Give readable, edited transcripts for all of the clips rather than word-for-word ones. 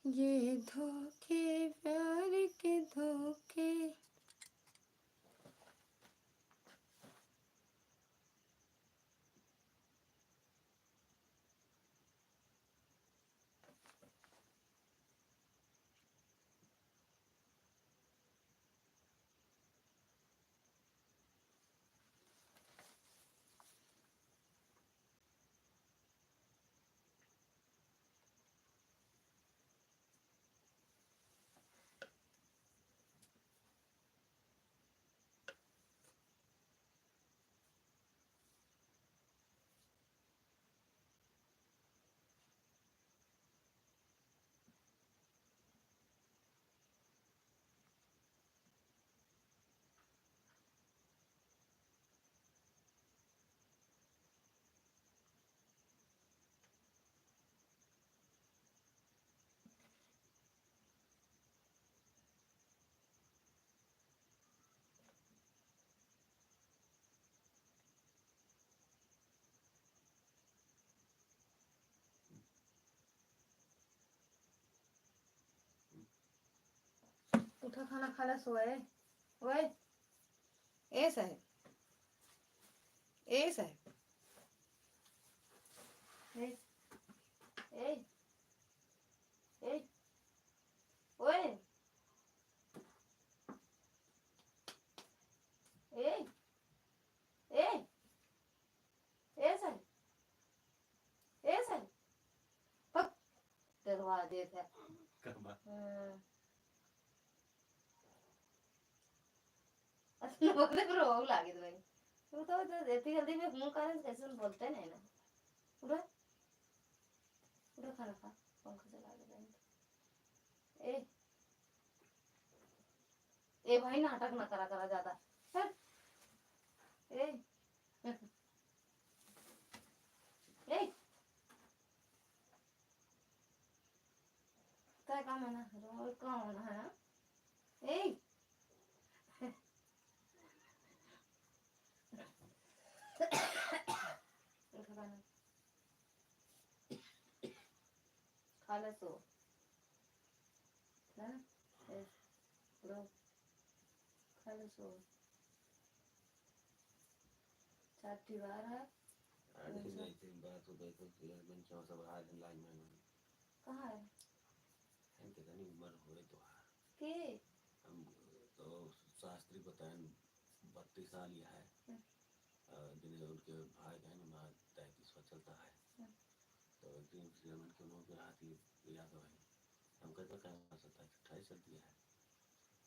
ये धोखे प्यार के धोखे। उठा खाना खा ला सोए। ओए ए साहब, ए साहब, ए ए ए ओए ए ए ए साहब, ए साहब पक दरवा दे था अच्छा बोलने पर वो लागे तो भाई तू तो इतनी जल्दी में मुंह कारण कैसे बोलते नहीं ना। पूरा पूरा खाना खा, पंखा चला दे बहन। ए भाई नाटक ना करा करा ज्यादा। चल ए ए काय काम है ना, रोज काम है ना। ए खा ले तो ना ए रो खा ले सो चाटी बार है। बात हो गई तो बन चौ सब आज लाइन में कहाँ है इनके तनी उम्र हुए तो के हम तो शास्त्री बताएं 32 साल ही है। जिन्हें उनके भाई बहन में 33 चलता है। तो दिन श्रीमन के मुँह पे हाथी याद है। हम कहते कहीं 27 28 चलती है।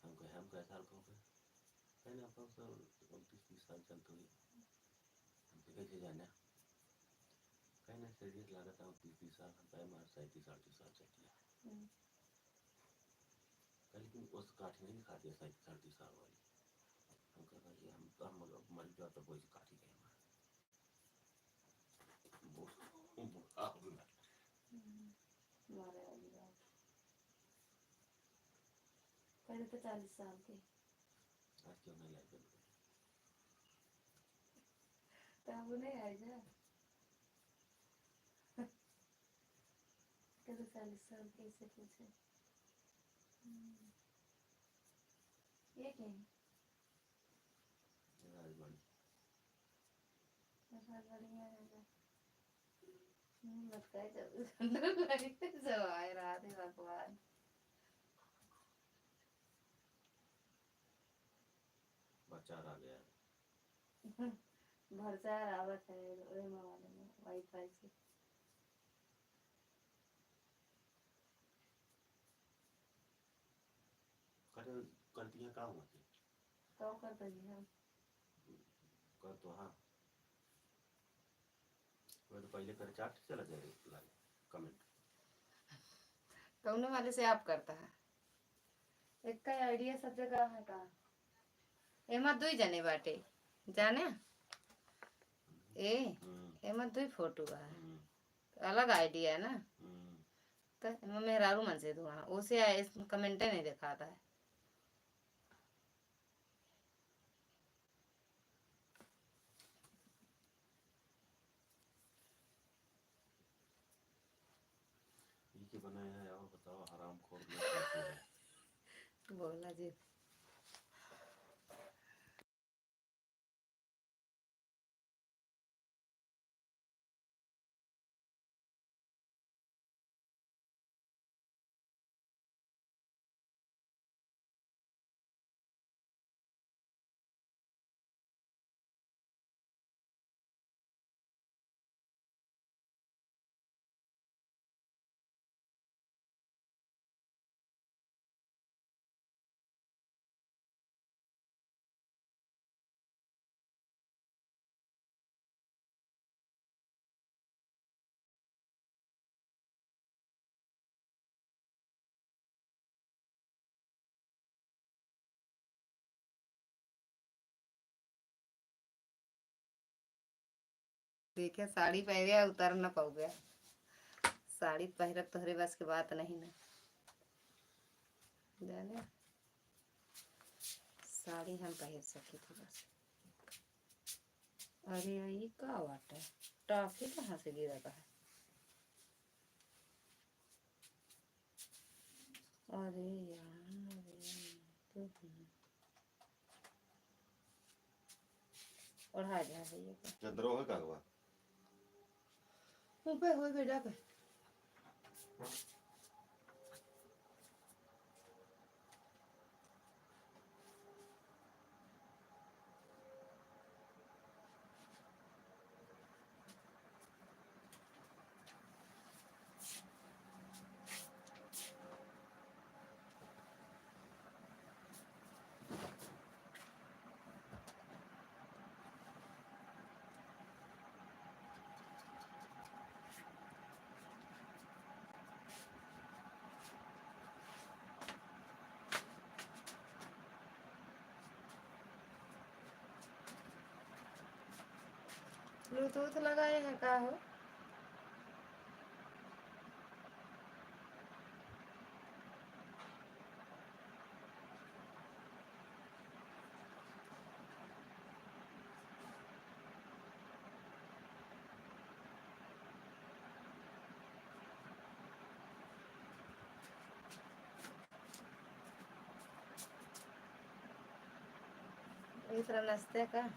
हम कहे हम कैसा साल को कहीं आप 29 साल चलते हुई हम कैसे जाने कहीं ना शरीर लागत है 30 साल हम कहे मार 37 38 साल चलती है। लेकिन उस काठी नहीं खाती है 37 38 साल वाली। हम कहते ये हम मर जाओ तो कोई काठी गए मारे वाली बात पहले तो 40 साल के आज क्यों नहीं लाइक तब नहीं आ जा कैसे 40 साल कैसे पूछे ये क्या है बढ़िया है लगता है जब सुंदर लगे जब आए रात ही भगवान बच्चा आ गया भरसा आवत है मोबाइल में वाईफाई से करती काम होती तो कर दीजिए हम कर तो हाँ मैं तो पहले कर चाट चला जाए कमेंट कौन वाले से आप करता है एक का आइडिया सब जगह है का एमा दुई जने बाटे जाने ए एमा दुई फोटो है अलग आइडिया है ना तो एमा मेहरारू मन से दुआ उसे इस कमेंट नहीं दिखाता है ये बनाया है और बताओ हराम खोर में चाकू है। बोला जी। देखे साड़ी पहरे उतर न पाऊ गया। साड़ी पहरब तोहरे बस के बात नहीं ना जाने। साड़ी हम पहन सकी थी बस। अरे ये का बात है, टॉफी कहाँ से गिरा है? अरे यार ओढ़ा जा रही है चंद्रो है का हुआ ऊपर हो बेटा पे। ब्लूटूथ लगाए हैं का हो? इस तरह नस्ते का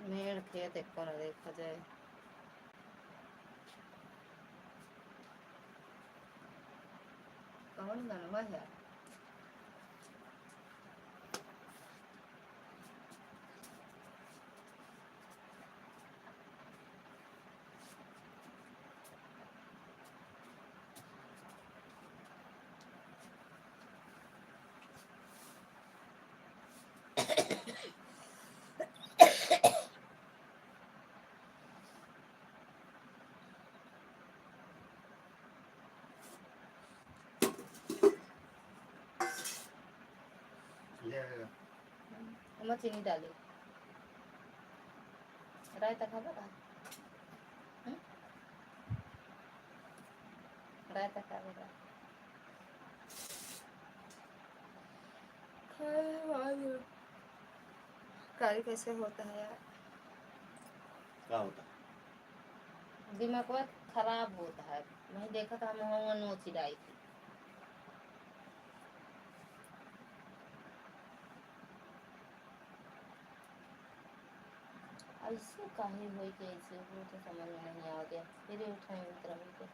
मेड़ खेत एक कोना देखा जाए। कौन बनवा है? हम चीनी डाली रायता खाबा का? रायता खाबा कारी कैसे होता है यार? क्या होता है? दिमाग खराब होता है। मैं देखा था हम नोची डाई थी। ऐसे काहे होई के ऐसे हो तो समझ में नहीं आ गया। फिर उठाए उतरा हो के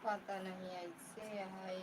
पता नहीं ऐसे है।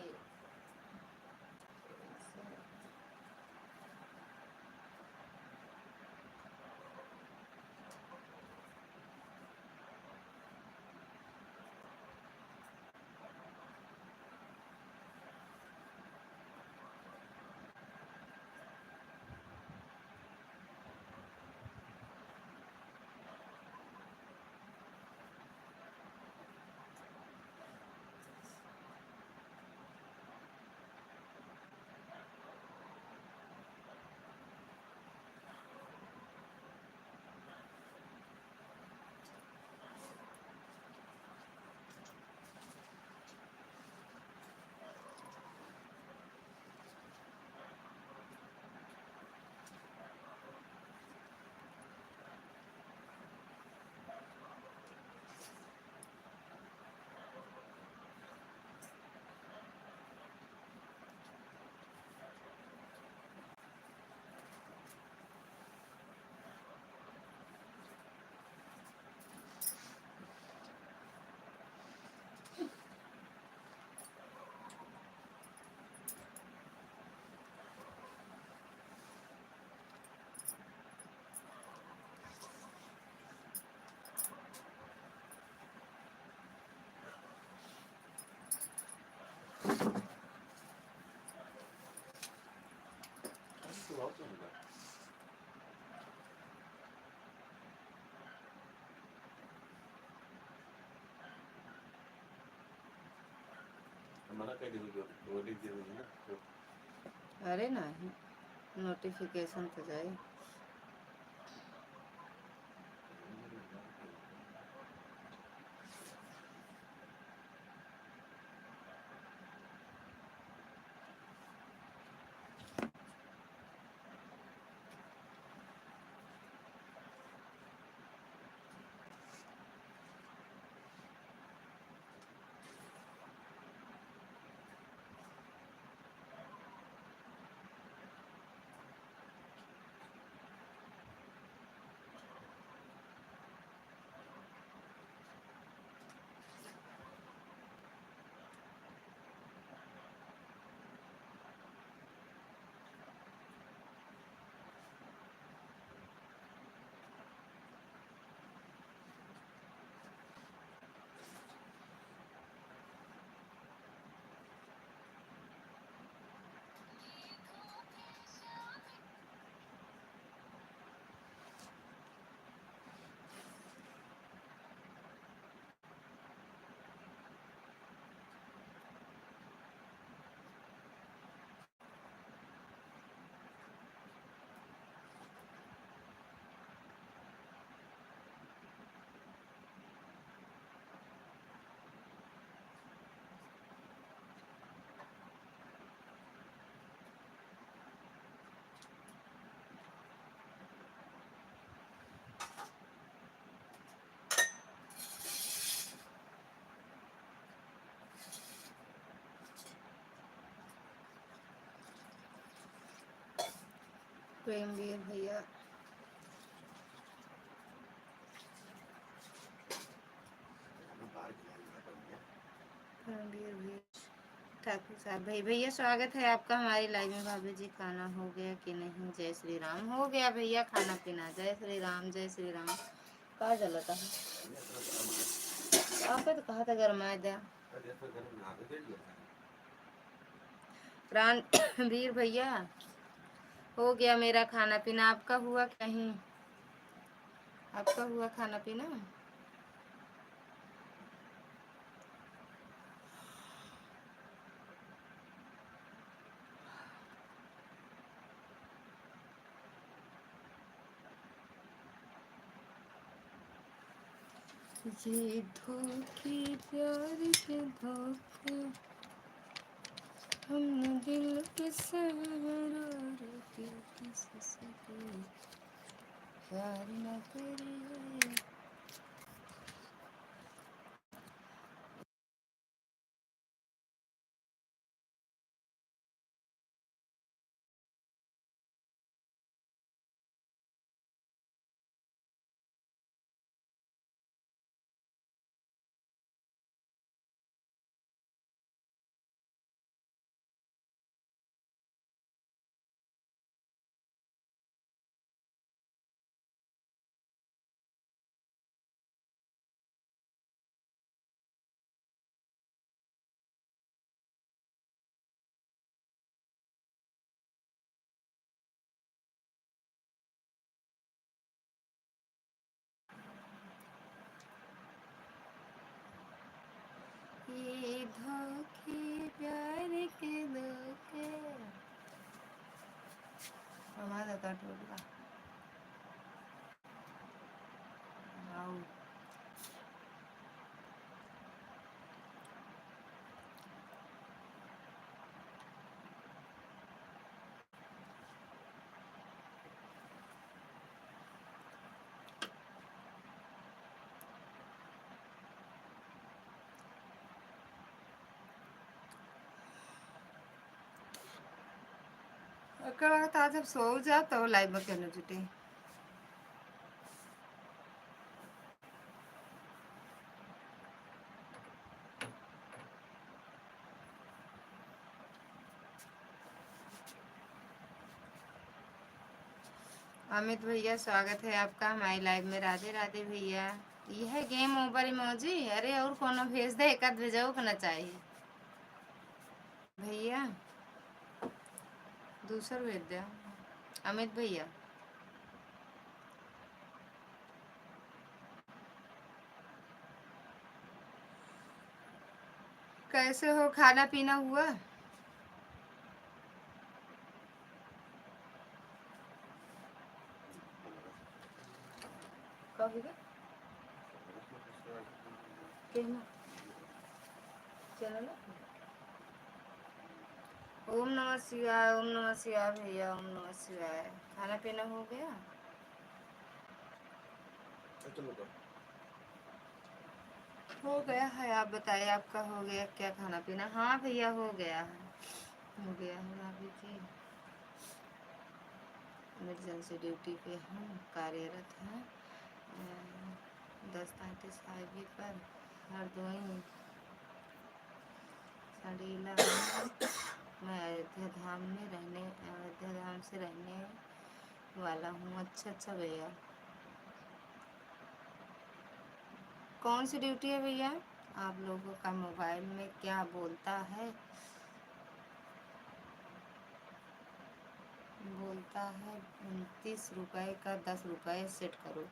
मना कर दी तो वो लिख दे ना तो अरे नहीं, नोटिफिकेशन तो जाए। प्रेमवीर भैया, प्रेमवीर भैया, ठाकुर साहब भाई, भैया स्वागत है आपका हमारी लाइव में। भाभी जी खाना हो गया कि नहीं? जय श्री राम। हो गया भैया खाना पीना। जय श्री राम, जय श्री राम। कहा जलता है आपने तो कहा था गरमा दिया। प्राण वीर भैया, हो गया मेरा खाना पीना। आपका हुआ कहीं? आपका हुआ खाना पीना? ये धोखे प्यार के धोखे, हमने दिल के सहारा दिल किसी को प्यार न करे। ये धोखे प्यार के धोखे, हमारा तो टूट गया। आओ अगर आज अब सो जा तो लाइव में कहने जुटे। अमित भैया स्वागत है आपका हमारी लाइव में। राधे राधे भैया। यह गेम ओवर इमोजी, अरे और कोनो भेज दे, एक आध भेजाओ ना चाहिए भैया, दूसरा भेज दे अमित भैया। कैसे हो, खाना पीना हुआ? कहोगे कहना चलो। ओम नमः शिवाय, ओम नमः शिवाय भैया, ओम नमः शिवाय। खाना पीना हो गया? हो गया है। आप बताइए, आपका हो गया क्या खाना पीना? हाँ भैया हो गया है, हो गया है भाभी जी। इमरजेंसी ड्यूटी पे हम कार्यरत हैं। 10:35 हाईवे पर हरदोई सड़ीला मैं अयोध्या धाम में रहने अयोध्या धाम से रहने वाला हूँ। अच्छा भैया, कौन सी ड्यूटी है भैया? आप लोगों का मोबाइल में क्या बोलता है? बोलता है 29 रुपए का 10 रुपए सेट करो।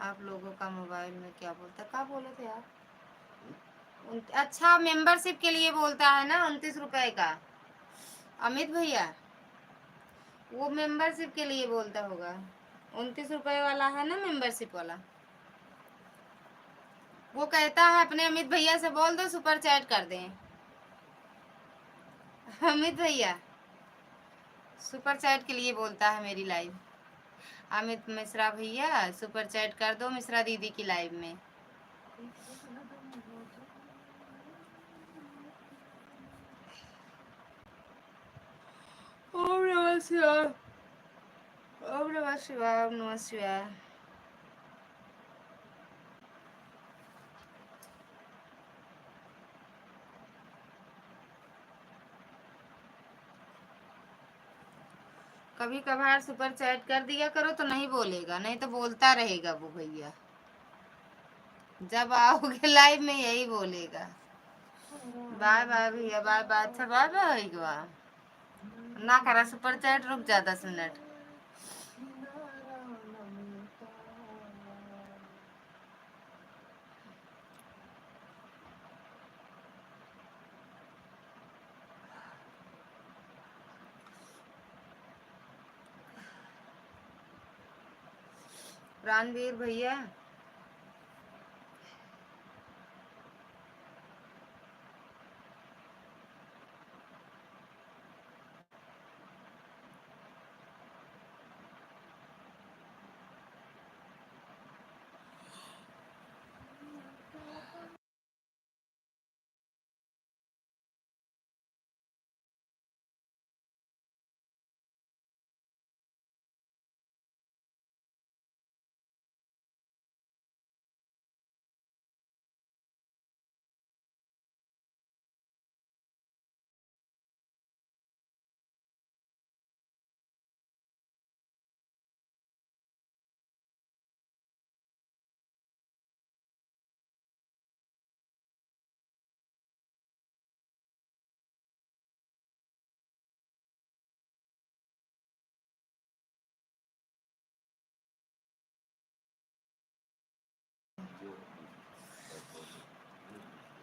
आप लोगों का मोबाइल में क्या बोलता है? क्या बोले थे आप? अच्छा, मेंबरशिप के लिए बोलता है ना 29 रुपए का। अमित भैया, वो मेंबरशिप के लिए बोलता होगा। 29 रुपए वाला है ना मेंबरशिप वाला। वो कहता है अपने अमित भैया से बोल दो सुपर चैट कर दें। अमित भैया सुपर चैट के लिए बोलता है मेरी लाइव। अमित मिश्रा भैया सुपर चैट कर दो मिश्रा दीदी की लाइव में। ओम नमः शिवाय, ओम नमः शिवाय, ओम नमः शिवाय। कभी कभार सुपर चैट कर दिया करो तो नहीं बोलेगा, नहीं तो बोलता रहेगा वो भैया। जब आओगे लाइव में यही बोलेगा। बाय बाय भैया, बाय बाय। अच्छा बाय बाय ना करा सुपर चैट, रुक जा 10 मिनट। प्राणवीर भैया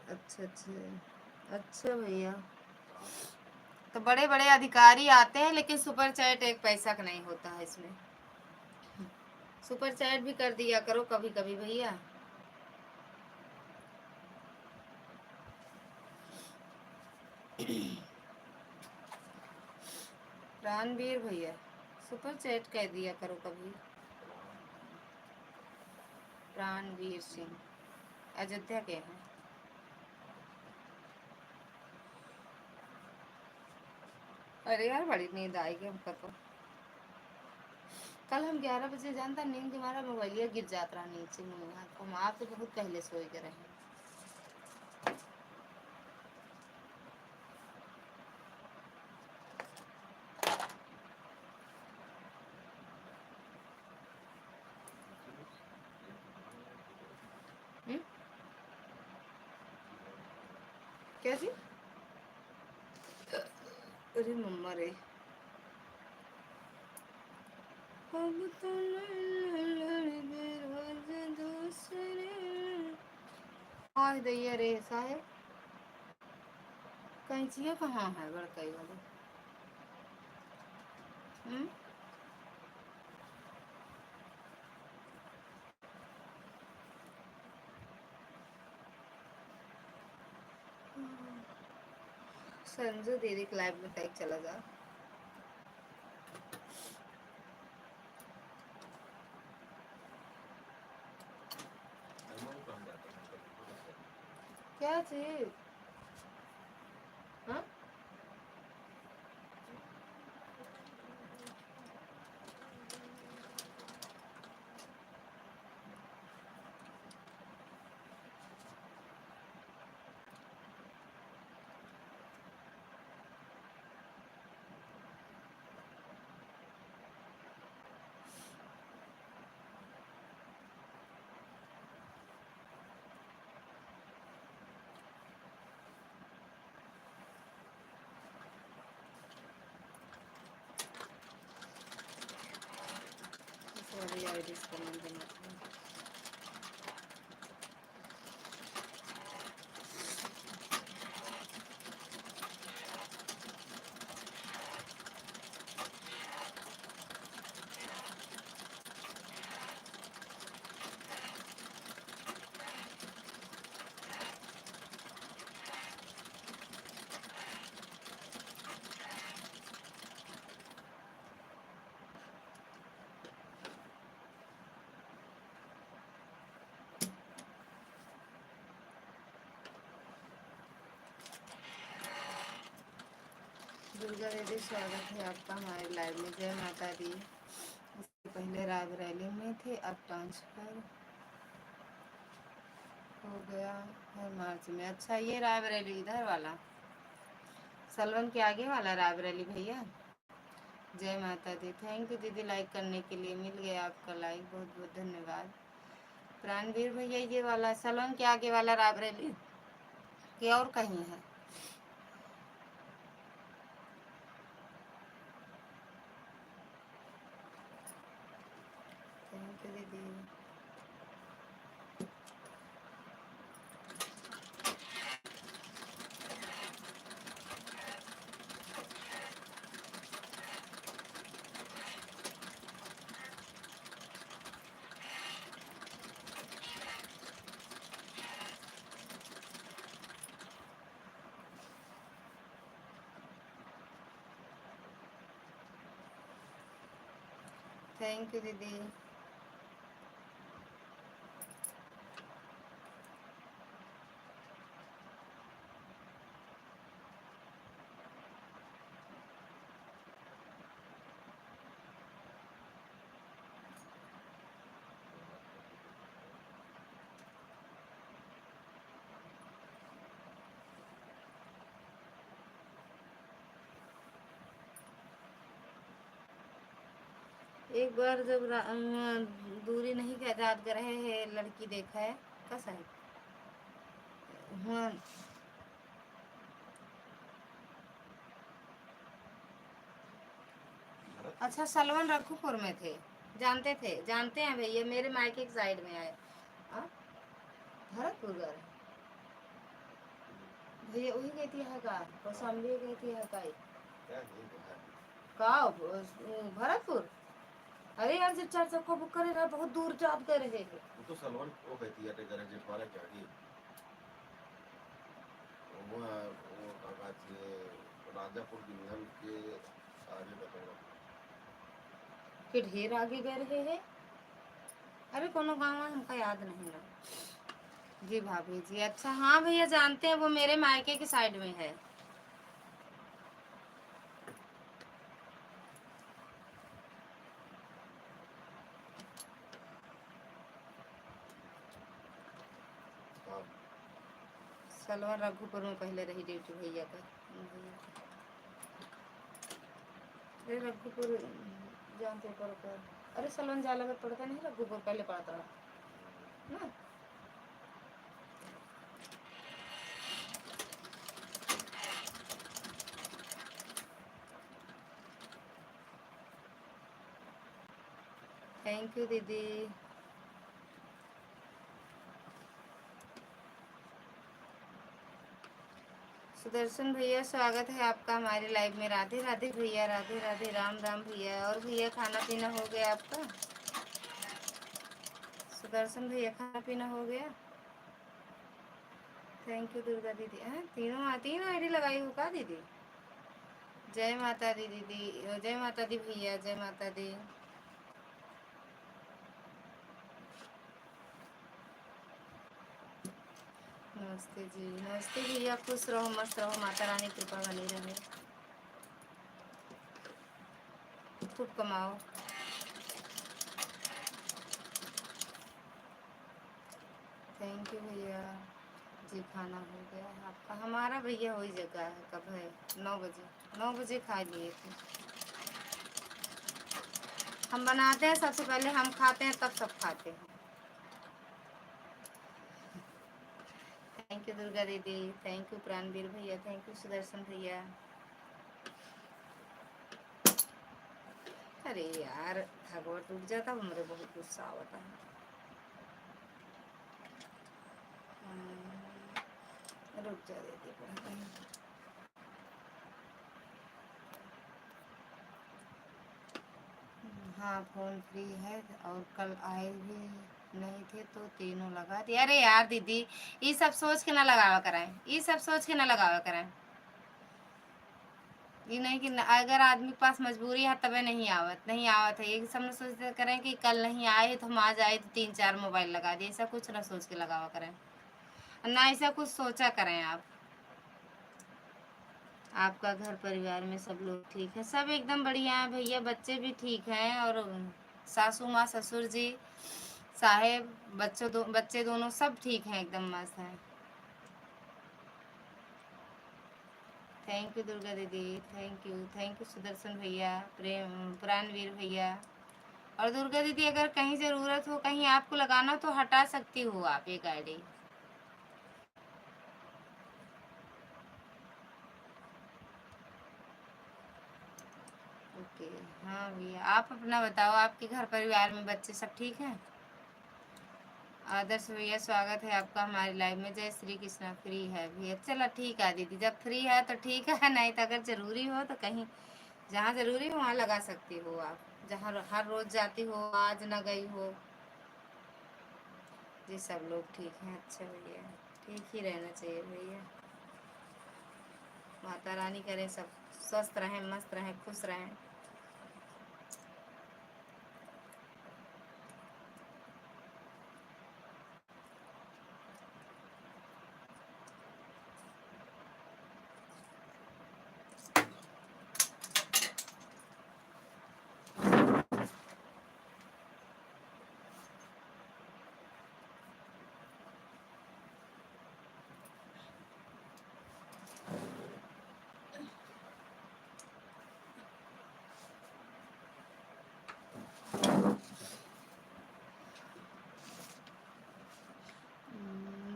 अच्छा अच्छा भैया, तो बड़े बड़े अधिकारी आते हैं लेकिन सुपर चैट एक पैसा का नहीं होता है इसमें। सुपर चैट भी कर दिया करो कभी कभी भैया। प्राणवीर भैया सुपर चैट कह दिया करो कभी। प्राणवीर सिंह अयोध्या के हैं। अरे यार बड़ी नींद आएगी हमको तो। कल हम 11 बजे जानता नींद के मारा मोबाइलिया गिर जाता रहा नीचे मुँह हाथ। हम आप तो बहुत पहले सोए के रहे। कैसी? अरे मम्मा रे, अब तो दूसरे दैया रे साहेब। कैंचिया कहाँ है बड़कई वाली? संजू दीदी के लाइव में टाइप चला जा। क्या चीज? हाँ सॉरी आईडी का नाम देना था। दुर्गा दीदी स्वागत है आपका हमारे लाइव में। जय माता दी। इससे पहले रायबरेली में थे, अब ट्रांसफर हो गया है मार्च में। अच्छा ये रायबरेली इधर वाला, सलवन के आगे वाला रायबरेली भैया। जय माता दी। थैंक यू दीदी लाइक करने के लिए, मिल गया आपका लाइक, बहुत बहुत धन्यवाद। प्राणवीर भैया ये वाला सलवन के आगे वाला रायबरेली कि और कहीं है? थैंक यू दीदी। थैंक यू दीदी। एक बार जब दूरी नहीं का याद कर रहे हैं, लड़की देखा है कैसा है? हाँ अच्छा सलवन रघुपुर में थे, जानते हैं भैया, मेरे मायके की साइड में आए। भरतपुर गए भैया, वही गई थी है का कौशाम्बी गई थी है का भरतपुर। अरे यार जब 4 चक्का बुक करेगा बहुत दूर जाप कर रहे हैं। वो तो सलमान वो कहती है टेकर जे पारा क्या की वो काका थे राजापुर डिवीजन के आगे बताओ कि ढेर आगे गए रहे हैं। अरे कोनो गाँव हमका याद नहीं रहा। जी भाभी जी, अच्छा हाँ भैया जानते हैं, वो मेरे मायके की साइड में है। सलमान रघुपुर में पहले रही ड्यूटी भैया का। अरे रघुपुर जानते पड़ता। अरे सलमान जाला में पड़ता नहीं, रघुपुर पहले पड़ता ना। थैंक यू दीदी। सुदर्शन भैया स्वागत है आपका हमारे लाइव में। राधे राधे भैया, राधे राधे, राम राम भैया। और भैया खाना पीना हो गया आपका? सुदर्शन भैया खाना पीना हो गया? थैंक यू दुर्गा दीदी। हैं तीनों आईडी लगाई हो का दीदी? जय माता दी दीदी, जय माता दी भैया, जय माता दी। नमस्ते जी, नमस्ते भैया, खुश रहो मस्त रहो, माता रानी कृपा बनी रहे, खूब कमाओ। थैंक यू भैया जी। खाना हो गया आपका? हमारा भैया वही जगह है, कब है? 9 बजे, 9 बजे खा लिए थे। हम बनाते हैं सबसे पहले, हम खाते हैं तब सब खाते हैं। थैंक यू दुर्गा दीदी, थैंक यू प्राणवीर भैया, थैंक यू सुदर्शन भैया। अरे यार भगवा टूट जाता, मेरे बहुत गुस्सा आता है। रुक जा दीदी पढ़ते हैं। हाँ फ़ोन फ्री है, और कल आए भी नहीं थे तो तीनों लगा दिया। अरे यार दीदी, ये सब सोच के ना लगावा कराएं, ये सब सोच के ना लगावा कराएं। ये नहीं कि अगर आदमी के पास मजबूरी है तबे नहीं आवत, नहीं आवत है। ये सब ना सोचते करें कि कल नहीं आए तो हम आज आए तो 3-4 मोबाइल लगा दिए। ऐसा कुछ ना सोच के लगावा करें, ना ऐसा कुछ सोचा करें आप। आपका घर परिवार में सब लोग ठीक है? सब एकदम बढ़िया है भैया, बच्चे भी ठीक हैं, और सासू माँ ससुर जी साहेब बच्चे दोनों सब ठीक हैं, एकदम मस्त हैं। थैंक यू दुर्गा दीदी, थैंक यू सुदर्शन भैया, प्रेम प्राणवीर भैया। और दुर्गा दीदी अगर कहीं ज़रूरत हो, कहीं आपको लगाना तो हटा सकती हो आप एक आईडी। ओके। हाँ भैया, आप अपना बताओ, आपके घर परिवार में बच्चे सब ठीक हैं? आदर्श भैया स्वागत है आपका हमारे लाइव में। जय श्री कृष्णा। फ्री है भैया? चलो ठीक है दीदी, जब फ्री है तो ठीक है, नहीं तो अगर ज़रूरी हो तो कहीं जहाँ ज़रूरी हो वहाँ लगा सकती हो आप, जहाँ हर रोज़ जाती हो, आज ना गई हो। जी सब लोग ठीक हैं। अच्छा भैया, ठीक ही रहना चाहिए भैया। माता रानी करें सब स्वस्थ रहें, मस्त रहें, खुश रहें।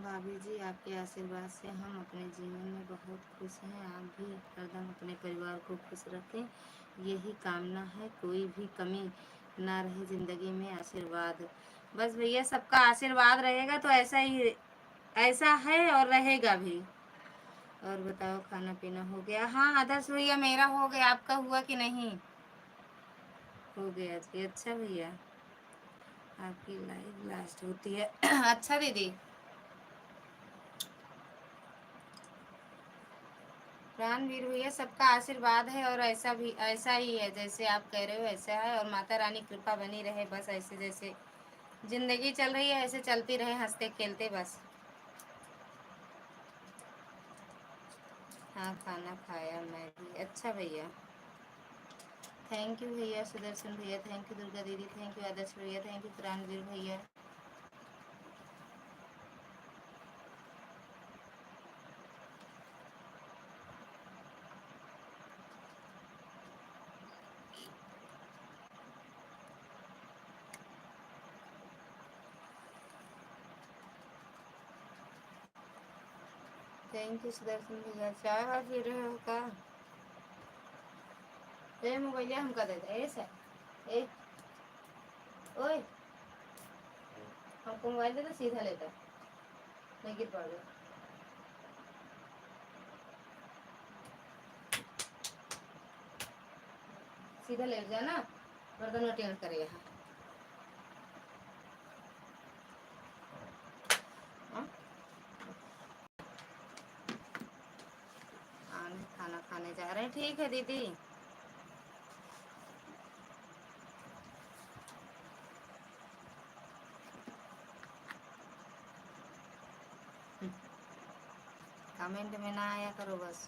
भाभी जी, आपके आशीर्वाद से हम अपने जीवन में बहुत खुश हैं। आप भी हरदम अपने परिवार को खुश रखें, यही कामना है। कोई भी कमी ना रहे ज़िंदगी में। आशीर्वाद बस भैया, सबका आशीर्वाद रहेगा तो ऐसा है और रहेगा भी। और बताओ खाना पीना हो गया? हाँ आदर्श भैया, मेरा हो गया, आपका हुआ कि नहीं? हो गया जी। अच्छा भैया, आपकी लाइव लास्ट होती है। अच्छा दीदी, प्राणवीर भैया, सबका आशीर्वाद है, और ऐसा ही है जैसे आप कह रहे हो, ऐसा है। और माता रानी कृपा बनी रहे, बस ऐसे जैसे जिंदगी चल रही है ऐसे चलती रहे, हंसते खेलते बस। हाँ खाना खाया मैं भी। अच्छा भैया, थैंक यू भैया सुदर्शन भैया, थैंक यू दुर्गा दीदी, थैंक यू आदर्श भैया, थैंक यू प्राणवीर भैया। थैंक यू सुदर्शन भैया। चाय वाय पी रहे हो का? ए मोबाइल हमका दे दे। ए ओए, हमको मोबाइल दे दे, सीधा लेता नहीं गिर पड़ गया। सीधा लेट जाना, बर्तन अटेंड करे यहाँ। हाँ? खाना खाने जा रहे हैं, ठीक है दीदी। कमेंट में ना आया करो बस।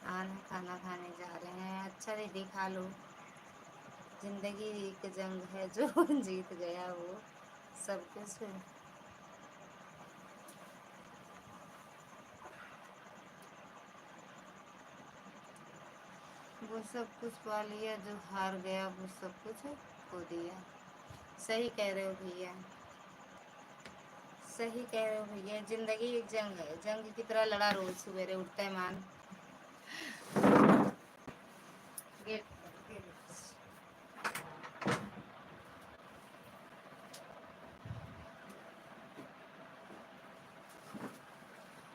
आना, खाना खाने जा रहे हैं। अच्छा दीदी खा लो। जिंदगी एक जंग है, जो जीत गया वो सब कुछ है। वो सब कुछ पा लिया, जो हार गया वो सब कुछ खो दिया। सही कह रहे हो भैया, सही कह रहे हो भैया। जिंदगी एक जंग है, जंग की तरह लड़ा रोज सवेरे उठता है मान। गेट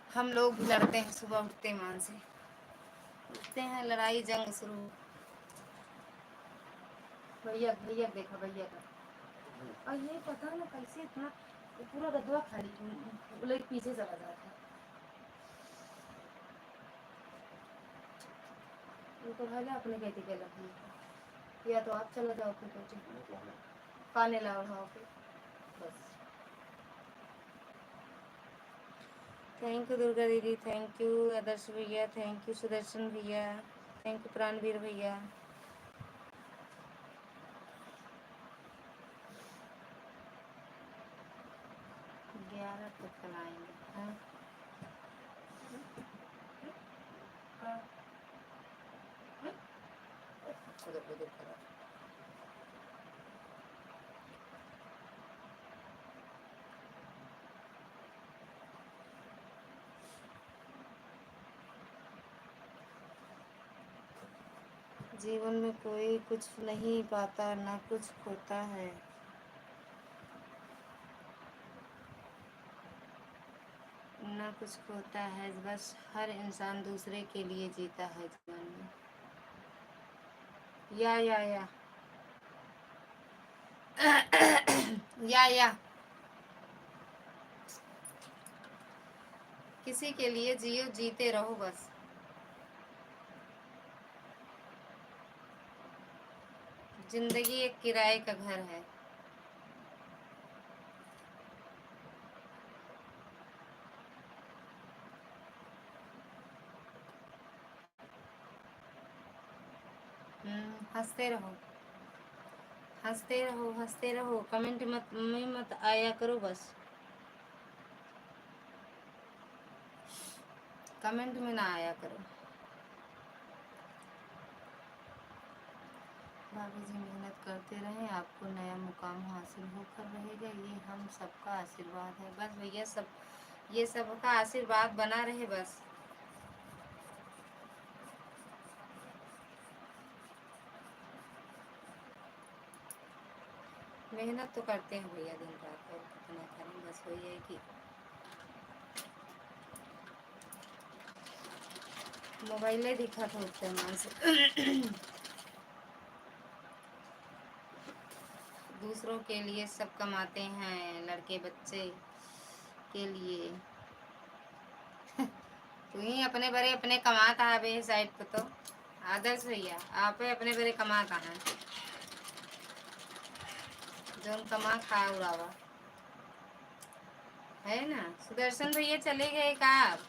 हम लोग भी लड़ते हैं, सुबह उठते मान से उठते हैं, लड़ाई जंग शुरू। भैया भैया देखो भैया का, और ये पता ना कैसे इतना पूरा गदवा खाली लाइक पीछे चला जाता है। उनको भाला अपने कहती के लगी, या तो आप चलो जाओ फिर कोचिंग पाने लाओ हाँ फिर बस। थैंक यू दुर्गा दीदी, थैंक यू आदर्श भैया, थैंक यू सुदर्शन भैया, थैंक यू प्राणवीर भैया। 11 तक कल आएंगे। हाँ हाँ उधर उधर करो। जीवन में कोई कुछ नहीं पाता, ना कुछ खोता है। ना कुछ खोता है, बस हर इंसान दूसरे के लिए जीता है जीवन में। या या किसी के लिए जियो, जीते रहो बस। जिंदगी एक किराए का घर है। हंसते रहो, हंसते रहो, हंसते रहो। कमेंट मत आया करो बस। कमेंट में ना आया करो। भाभी जी मेहनत करते रहें, आपको नया मुकाम हासिल होकर रहेगा, ये हम सबका आशीर्वाद है बस भैया। सब ये सबका आशीर्वाद बना रहे बस। मेहनत तो करते हैं भैया दिन रात, और कितना करें, बस वही है कि मोबाइल दिखा था उठते मान से। दूसरों के लिए सब कमाते हैं, लड़के बच्चे के लिए। तू ही अपने बड़े अपने कमाता है बे साइड पे तो। आदर्श भैया आप अपने बड़े कमाता है, जो कमा खा उड़ावा है ना। सुदर्शन भैया चले गए का आप?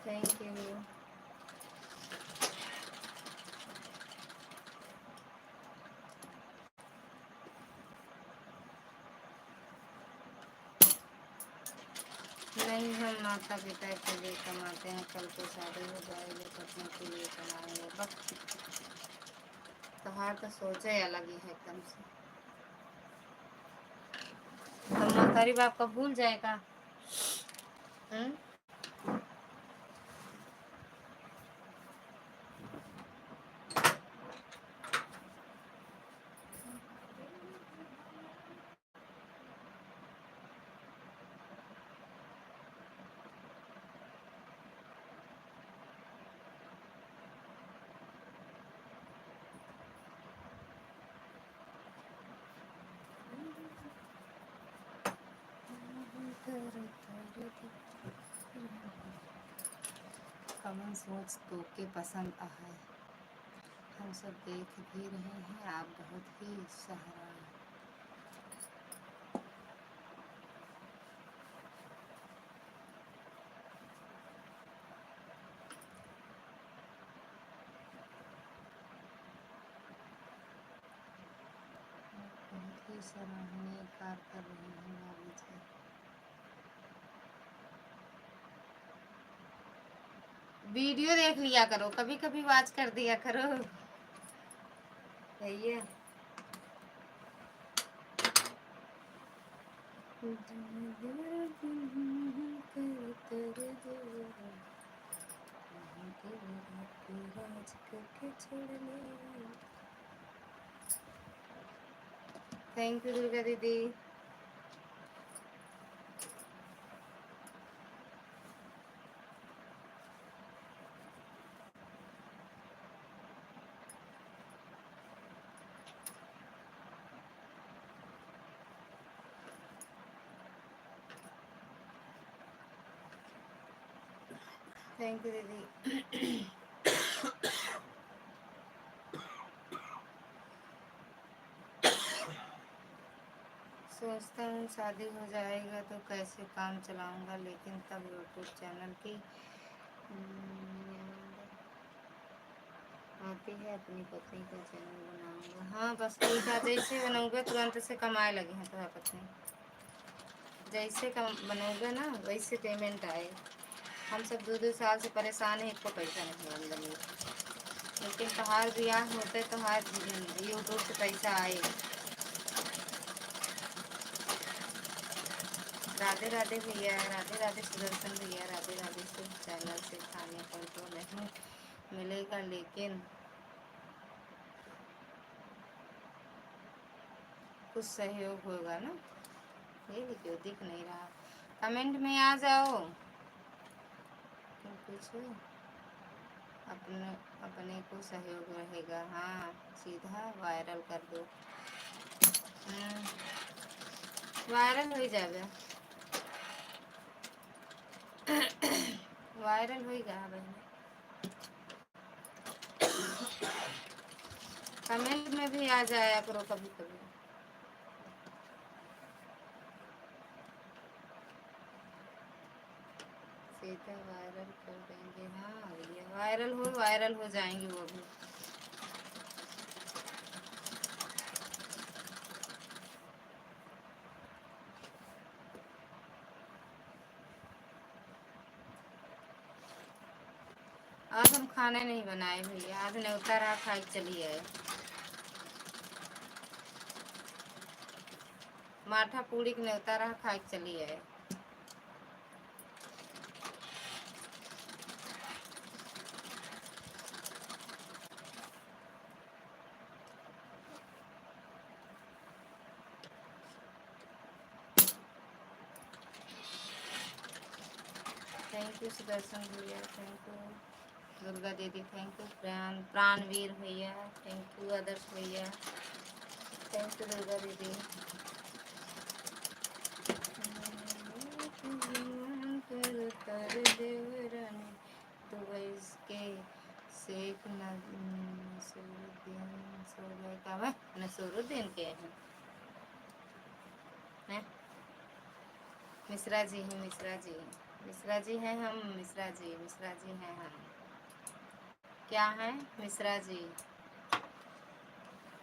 Thank you. नहीं, हम माता पिता के लिए कमाते हैं, कल को शादी हो जाएगी पत्नी के लिए कमाएंगे। वक्त कहा तो सोचे अलग ही है एकदम से। तो मोहतारी बाप का भूल जाएगा। कमन सोच तो के पसंद आए, हम सब देख भी रहे हैं, आप बहुत ही सहारा। बहुत ही सराहनीय कार्य कर रहे हैं भाभी जी। वीडियो देख लिया करो, कभी कभी वॉच कर दिया करो भैया। थैंक यू दुर्गा दीदी। थैंक यू दीदी। सोचता हूँ शादी हो जाएगा तो कैसे काम चलाऊंगा, लेकिन तब यूट्यूब चैनल की आती है, अपनी पत्नी का चैनल बनाऊंगा। हाँ बस ठीक है, जैसे बनोगे तुरंत से कमाए लगे हैं तुम्हारा पत्नी। जैसे कम बनोगे ना वैसे पेमेंट आए। हम सब 2-2 साल से परेशान है, इसको पैसा नहीं आमदनी, लेकिन तहार ब्याह होते तो हर यूट्यूब से पैसा आए। राधे राधे भैया, राधे राधे सुदर्शन भैया, राधे राधे। सिर्फ चैनल से खाने को तो नहीं मिलेगा, लेकिन कुछ सहयोग होगा ना। ये क्यों दिख नहीं रहा, कमेंट में आ जाओ। कुछ अपने अपने को सहयोग रहेगा। हाँ सीधा वायरल कर दो। वायरल हो जाएगा, वायरल होगा बहन। कमेंट में भी आ जाया करो कभी कभी। सीधा वायरल कर देंगे। हाँ ये वायरल हो जाएंगे वो भी। आज हम खाने नहीं बनाए भैया, आज न्योता रहा, खाई चली आए। माठा पूड़ी के न्योता रहा, खाई चली आए। थैंक यू सुदर्शन भैया, थैंक यू दुर्गा दीदी, थैंक यू प्राणवीर भैया, थैंक यू आदर्श भैया, थैंक यू दुर्गा दीदी। नसरुद्दीन के हैं, मिश्रा जी हैं, मिश्रा जी, मिश्रा जी हैं हम, मिश्रा जी हैं हम। क्या हैं मिश्रा जी,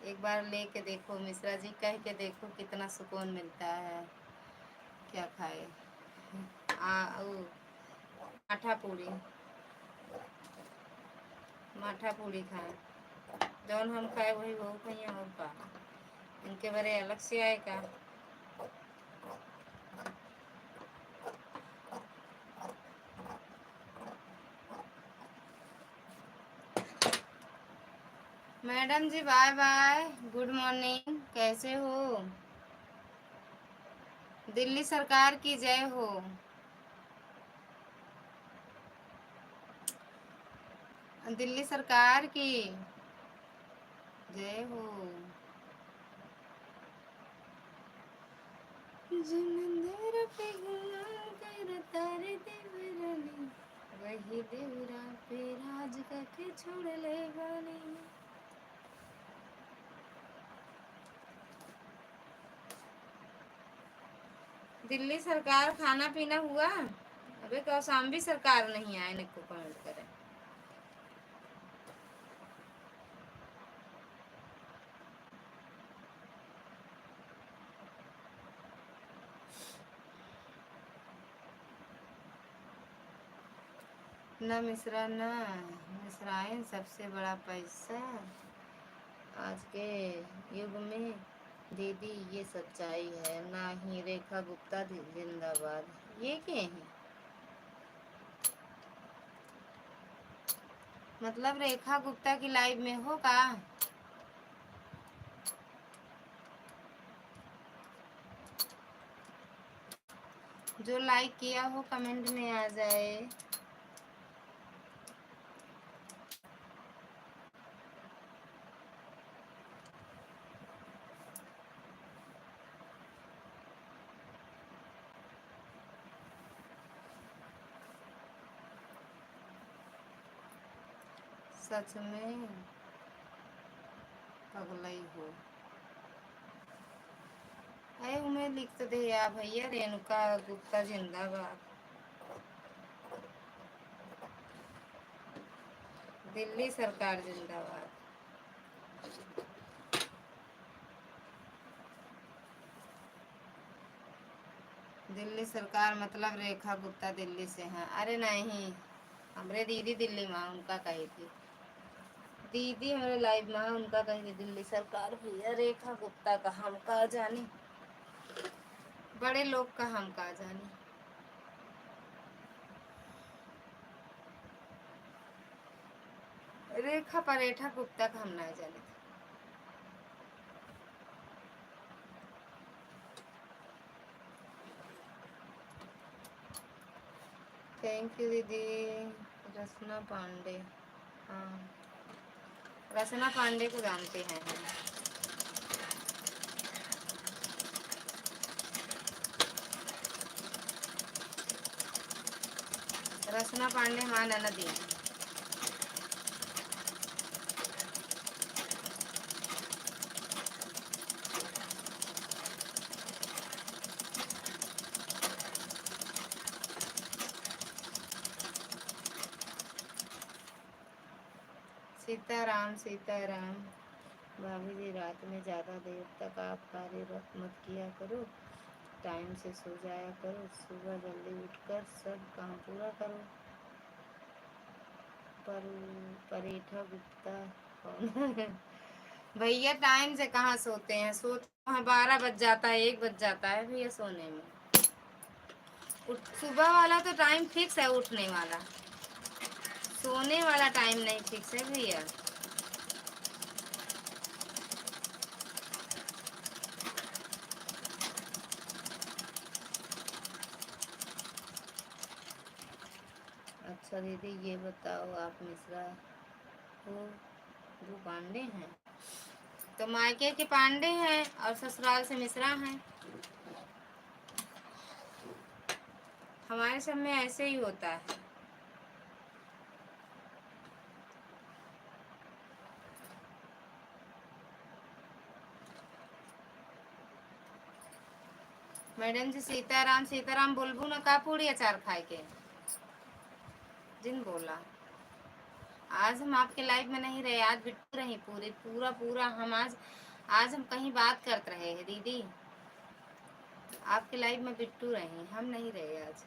एक बार लेके देखो मिश्रा जी, कह के देखो कितना सुकून मिलता है। क्या खाए माठा पूड़ी, माठा पूड़ी खाए। जौन हम खाए वही वो खाइए और का इनके बारे अलग से आए का। मैडम जी बाय बाय, गुड मॉर्निंग, कैसे हो? दिल्ली सरकार की जय हो। दिल्ली सरकार की जय हो। जमंदर पे गुलाल करता रे देवरानी, वही देवरा पे राज करके छोड़ ले गानी। दिल्ली सरकार खाना पीना हुआ? अबे कौशाम्बी सरकार नहीं आए, निको कमेंट करे। न मिश्रा न मिश्राइन सबसे बड़ा पैसा आज के युग में दीदी, ये सच्चाई है ना ही। रेखा गुप्ता जिंदाबाद। ये क्या है? मतलब रेखा गुप्ता की लाइव में हो का? जो लाइक किया हो कमेंट में आ जाए। सच में पगलई हो। अरे उमें लिख तो दे यार भैया, रेणुका गुप्ता जिंदाबाद। दिल्ली सरकार जिंदाबाद। दिल्ली सरकार मतलब रेखा गुप्ता दिल्ली से हैं? अरे नहीं, हमरे दीदी दिल्ली में उनका कही थी। दीदी हमारे लाइव में उनका कही थी दिल्ली सरकार भैया। रेखा गुप्ता का हम का जानी, बड़े लोग का हम का जानी। रेखा परेठा गुप्ता का हम ना जाने। थैंक यू दीदी। रचना पांडे, हाँ रचना पांडे को जानते हैं हम। रचना पांडे हमारा ननदी है। सीताराम सीताराम। भाभी जी रात में ज़्यादा देर तक आप कार्यरत मत किया करो, टाइम से सो जाया करो, सुबह जल्दी उठकर सब काम पूरा करो। पर परेठा गुप्ता कौन? भैया टाइम से कहाँ सोते हैं? सोते हैं 12 बज जाता है, 1 बज जाता है भैया सोने में। सुबह वाला तो टाइम फिक्स है उठने वाला, सोने वाला टाइम नहीं फिक्स है भैया। अच्छा दीदी ये बताओ, आप मिश्रा हो जो पांडे हैं? तो मायके के पांडे हैं और ससुराल से मिश्रा हैं। हमारे सब में ऐसे ही होता है। मैडम जी सीताराम सीताराम बोलबू ना का पूरी अचार खाए के जिन बोला। आज हम आपके लाइव में नहीं रहे, आज बिट्टू रही पूरी पूरा पूरा हम आज हम कहीं बात करते रहे हैं दीदी। आपके लाइव में बिट्टू रही, हम नहीं रहे आज।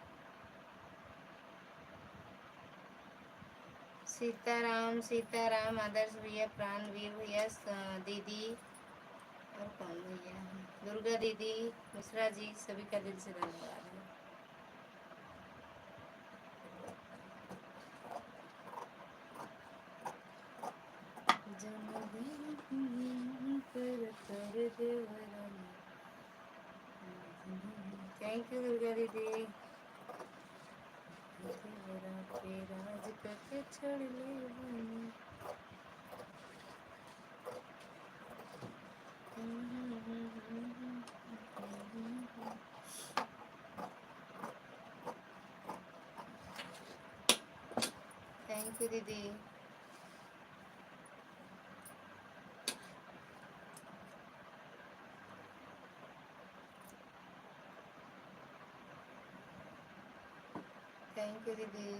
सीताराम सीताराम, आदर्श भैया, प्राणवीर भैया, दीदी और कौन भैया है, दुर्गा दीदी, मिश्रा जी, सभी का दिल से धन्यवाद है। थैंक यू दुर्गा दीदी। राज करके छोड़ ले थैंक यू दीदी। थैंक यू दीदी।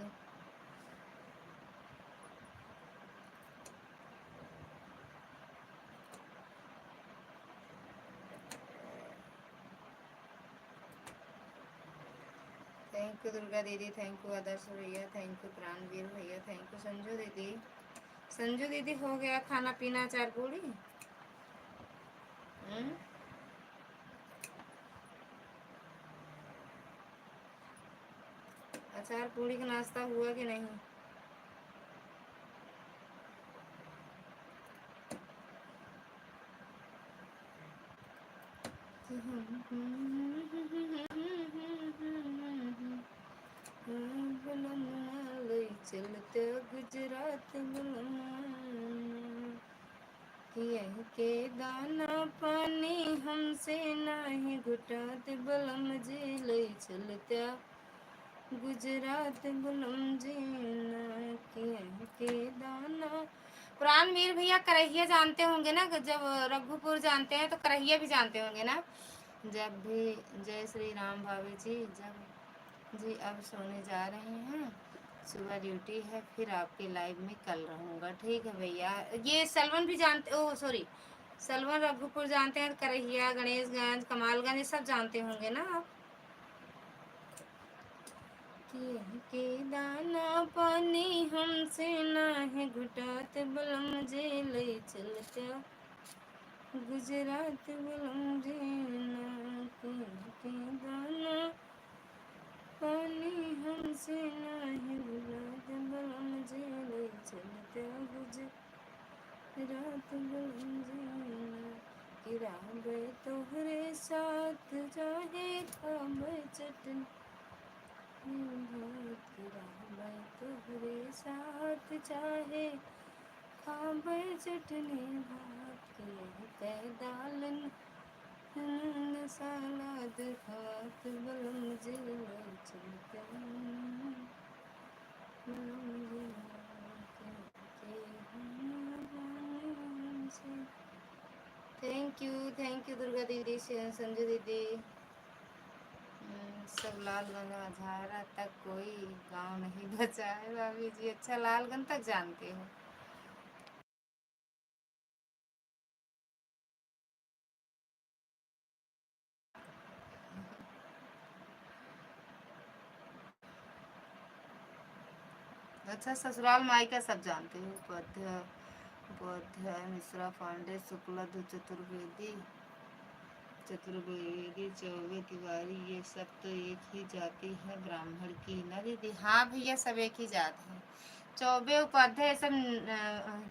थैंक यू दुर्गा दीदी, थैंक यू आदर्श भैया, थैंक यू प्राणवीर भैया, थैंक यू संजू दीदी। संजू दीदी हो गया खाना पीना, चार पूड़ी? अचार पूड़ी का नाश्ता हुआ कि नहीं? चलते गुजरात यही के दाना पानी हमसे नाही घुटात बलम जी ले चलते गुजरात बलम जी के दाना। प्राणवीर भैया करहिया जानते होंगे ना, जब रघुपुर जानते हैं तो करहिया भी जानते होंगे ना। जब भी जय श्री राम भाभी जी, जब जी अब सोने जा रहे हैं, सुबह ड्यूटी है, फिर आपके लाइव में कल रहूँगा। ठीक है भैया। ये सलवन भी जानते, ओ सॉरी, सलवन रघुपुर जानते हैं, करहिया, गणेशगंज, कमालगंज, ये सब जानते होंगे ना आप। के दाना पानी हमसे नाही घुटात बलम जे ले चलते गुजरात बलम जे के दाना पानी हमसे नाही घुटात बलम जे ले चलते गुजरात बलम जे किराबे तोहरे साथ जाहे खाबे चटनी तोहरे साथ चाहे खाबे चटनी भात के दालन सलाद खात बलम जिल चलते थैंक यू दुर्गा दीदी, संजू दीदी। सब लालगंज मझारा तक कोई गांव नहीं बचा है भाभी जी। अच्छा, लालगंज तक जानते हो? अच्छा, ससुराल मायका सब जानते हो? उपाध्याय उपाध्याय, मिश्रा, पांडे, शुक्ला, चतुर्वेदी, चौबे, तिवारी, ये सब तो एक ही जाति है ब्राह्मण की ना दीदी? हाँ भैया, सब एक ही जात है। चौबे, उपाध्याय, सब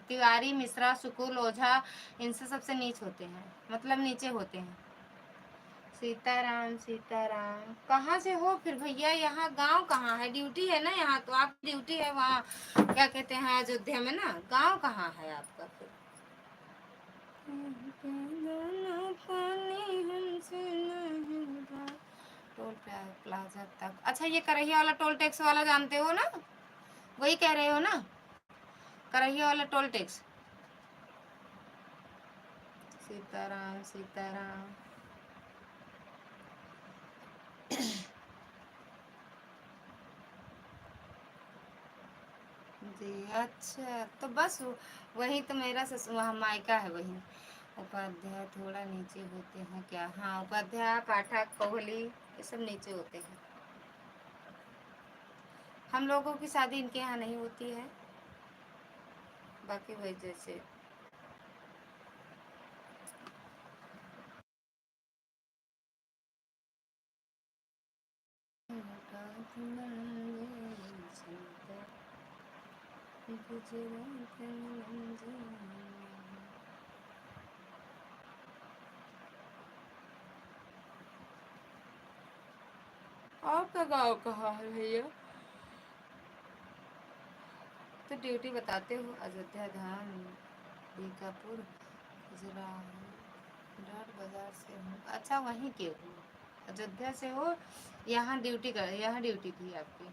तिवारी, मिश्रा, शुक्ल, ओझा, इनसे सबसे नीच होते हैं, मतलब नीचे होते हैं। सीताराम सीताराम। कहाँ से हो फिर भैया? यहाँ गांव कहाँ है? ड्यूटी है ना यहाँ, तो आप ड्यूटी है वहाँ क्या कहते हैं अयोध्या में ना, गांव कहाँ है आपका फिर? टोल प्लाजा तक। अच्छा, ये करहिया वाला टोल टैक्स वाला जानते हो ना? वही कह रहे हो ना, करहिया वाला टोल टैक्स। सीताराम सीताराम। जी अच्छा, तो बस वही तो मेरा वहाँ मायका है वही। उपाध्याय थोड़ा नीचे होते हैं क्या? हाँ, उपाध्याय, पाठक, कोहली, ये सब नीचे होते हैं। हम लोगों की शादी इनके यहाँ नहीं होती है। बाकी वही जैसे आपका गाँव कहाँ है भैया? तो ड्यूटी बताते हो। अयोध्या धाम, बीकापुर, गुजरात बाजार से हूँ। अच्छा वहीं के हो, अयोध्या से हो। यहाँ ड्यूटी कर, यहाँ ड्यूटी थी आपकी।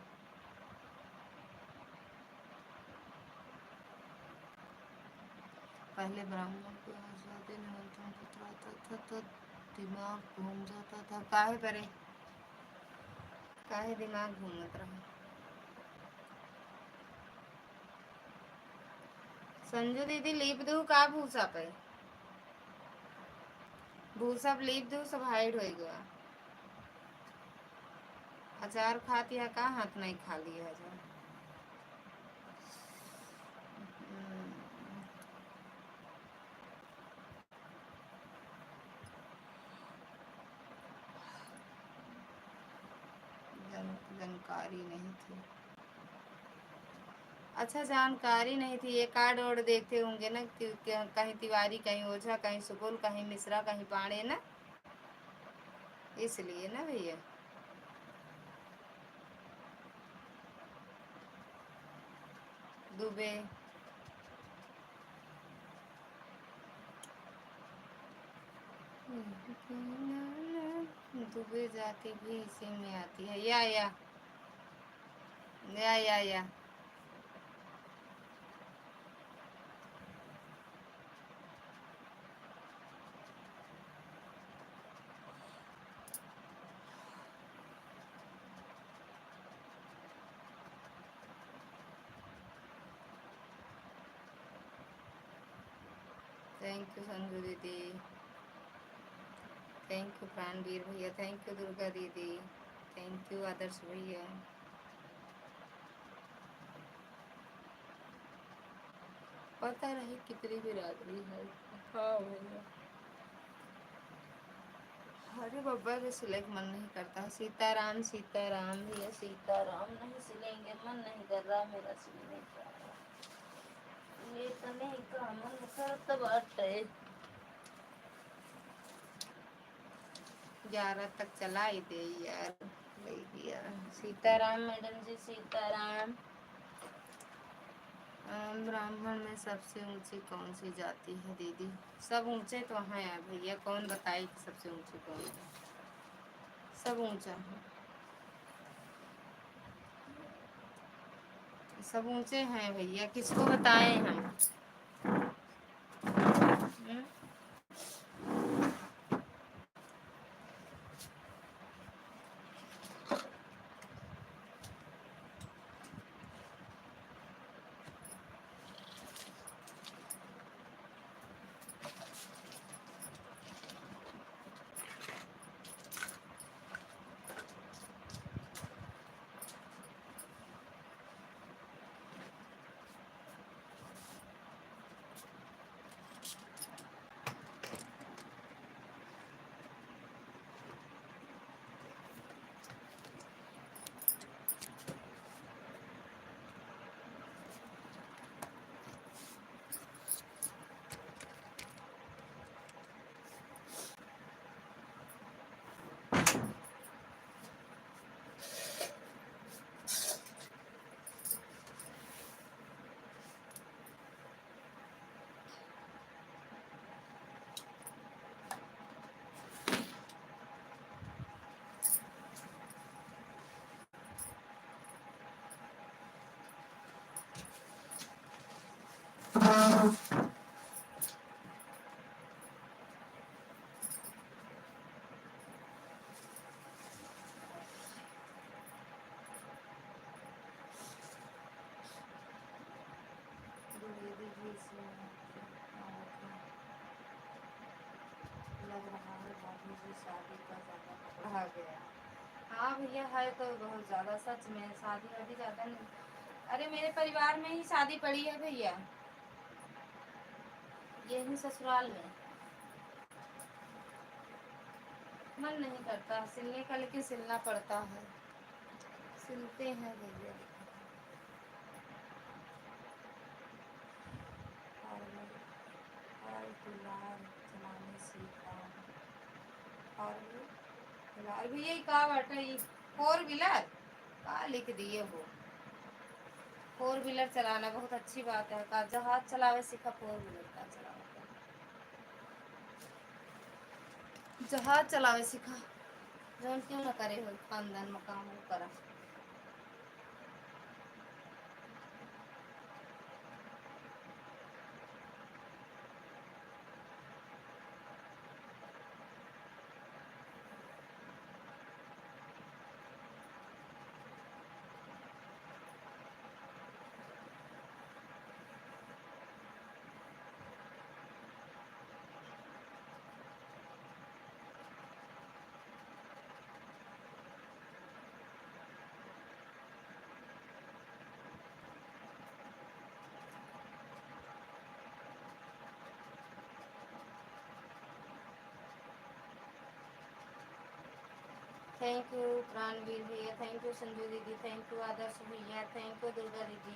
पहले ब्राह्मण को आजादी निमंत्रण पत्र आता था तो दिमाग घूम जाता था। काहे परे, काहे दिमाग घूमत रहा। संजू दीदी लीप दू का भूसा पे, भूसा लीप दू सब हाइड हो गया। अचार खाती है का, हाथ नहीं खा लिया अचार। जानकारी नहीं थी। अच्छा जानकारी नहीं थी। ये कार्ड और देखते होंगे ना, कहीं तिवारी, कहीं ओझा, कहीं सुकुल, कहीं मिश्रा, कहीं पांडे ना, इसलिए ना भैया। दुबे, दुबे जाति भी इसी में आती है। या थैंक यू संजू दीदी, थैंक यू प्राणवीर भैया, थैंक यू दुर्गा दीदी, थैंक यू आदर्श भैया। पता नहीं कितनी बिरादरी है। हाँ भैया। अरे बब्बा के सिले का मन नहीं करता। सीताराम सीताराम भैया, सीताराम नहीं सिलेंगे, मन नहीं कर रहा मेरा सिलने का। ये तो नहीं का मन करता बाटे। 11 तक चला ही दे यार भैया। सीताराम मैडम जी, सीताराम। ब्राह्मण में सबसे ऊंची कौन सी जाति है दीदी? सब ऊंचे तो हैं भैया, कौन बताए कि सबसे ऊंची कौन है? सब ऊंचा है, सब ऊंचे हैं भैया, किसको बताएं हम? हम्म? द्विवेदी जी से लग रहा है भाभी जी शादी का ज़्यादा पकड़ा गया। हाँ भैया है तो बहुत ज़्यादा, सच में शादी वादी ज़्यादा नहीं। अरे मेरे परिवार में ही शादी पड़ी है भैया। यही ससुराल में मन नहीं करता सिलने का, लेकिन सिलना पड़ता है, सिलते हैं भैया। और गुलाब चलाने सीखा, और भी यही कहा बाटा, ये 4 व्हीलर का लिख दिए हो। 4 व्हीलर चलाना बहुत अच्छी बात है, का जहाज चलावे सीखा, 4 व्हीलर का चलावे, जहाज चलावे सीखा, जौन क्यों न करे हो खानदान मकाम हो करा। थैंक यू प्राणवीर भैया, थैंक यू संजू दीदी, थैंक यू आदर्श भैया, थैंक यू दुर्गा दीदी।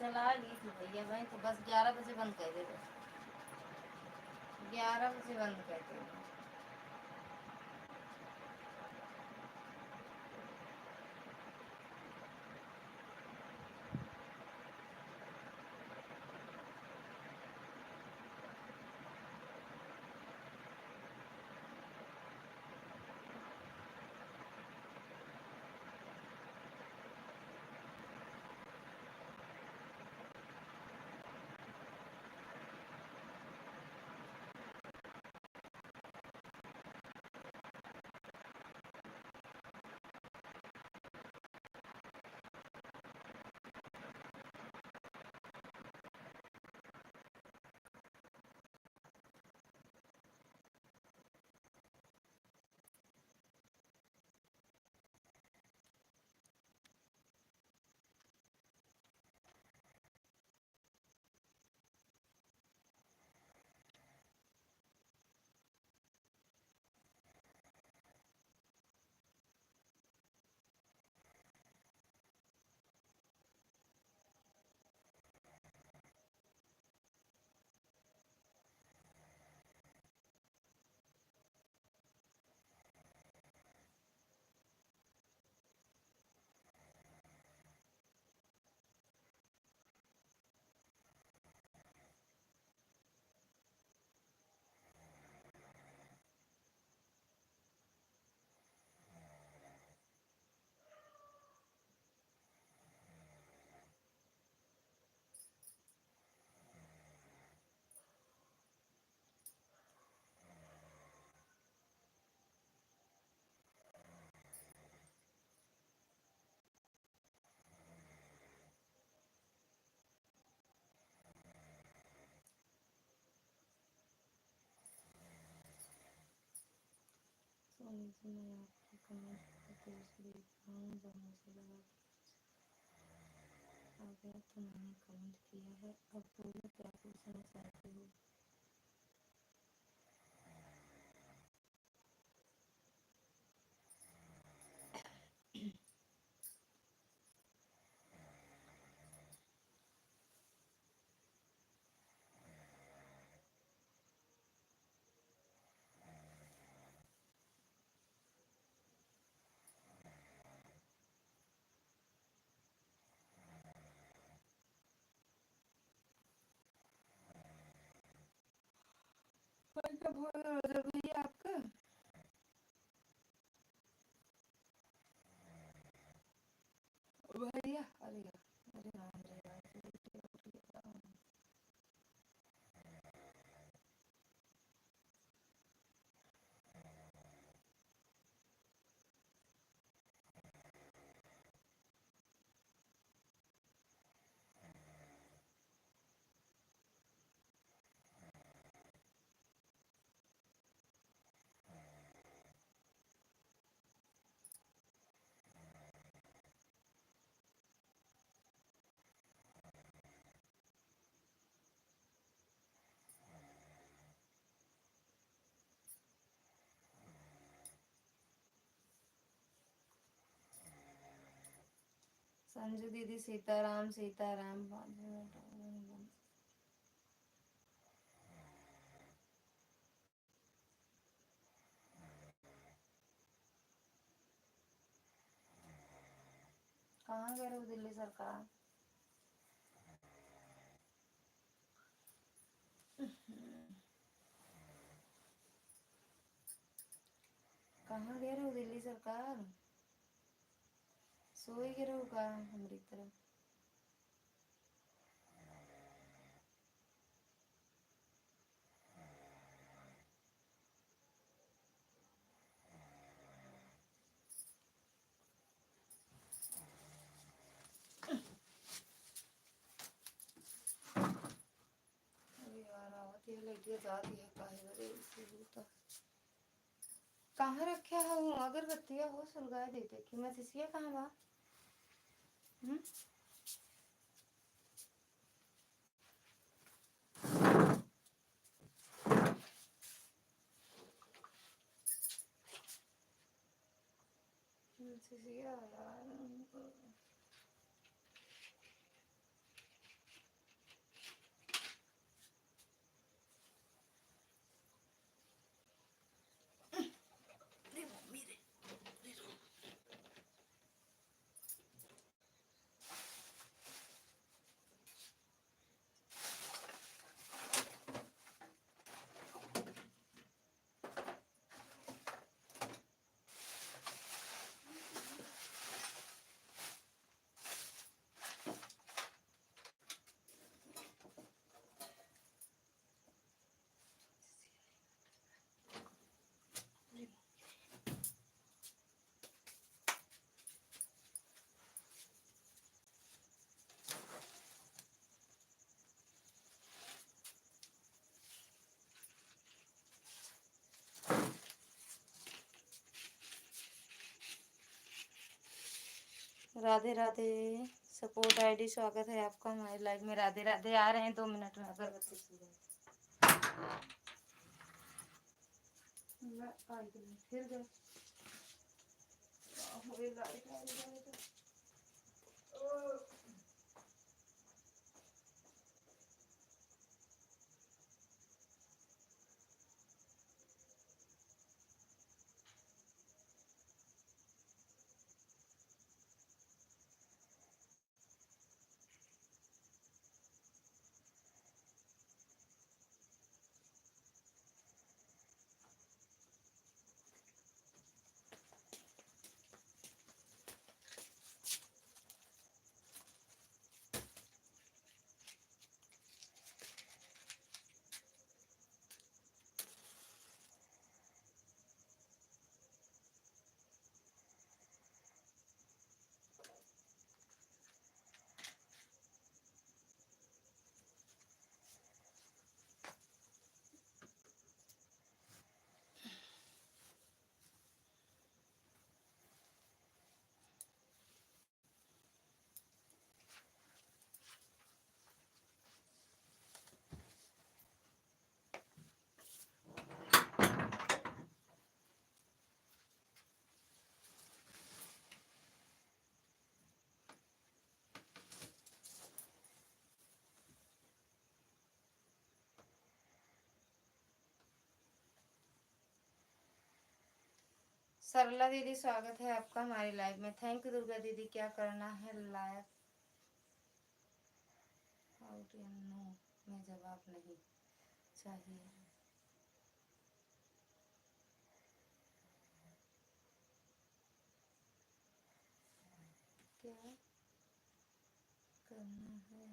चला ली थी भैया भाई, तो बस 11 बजे बंद कर दे, 11 बजे बंद कर दे। नीचे मैं आपके कमेंट को तेज देख रहा हूँ, दोनों से लगा आ गया तो मैंने कमेंट किया है। अब बोलो क्या पूछना चाहते हो। भैया आपका भैया अरे अरे राम रे राम। संजू दीदी सीताराम सीताराम। 5 मिनट कहाँ गए हो दिल्ली सरकार। कहाँ गए हो दिल्ली सरकार। सोई गए हो का हमारी तरफ। कहाँ रखे हूँ अगरबत्तियाँ हो सुलगा देते कि मैं सिसिया कहाँ बा। सिसिया यार राधे राधे। सपोर्ट आईडी स्वागत है आपका हमारे लाइव में। राधे राधे। आ रहे हैं 2 मिनट में अगरबत्ती फिर गए सरला दीदी स्वागत है आपका हमारी लाइव में। थैंक यू दुर्गा दीदी। क्या करना है लाइव आउट नो में जवाब नहीं चाहिए। क्या करना है?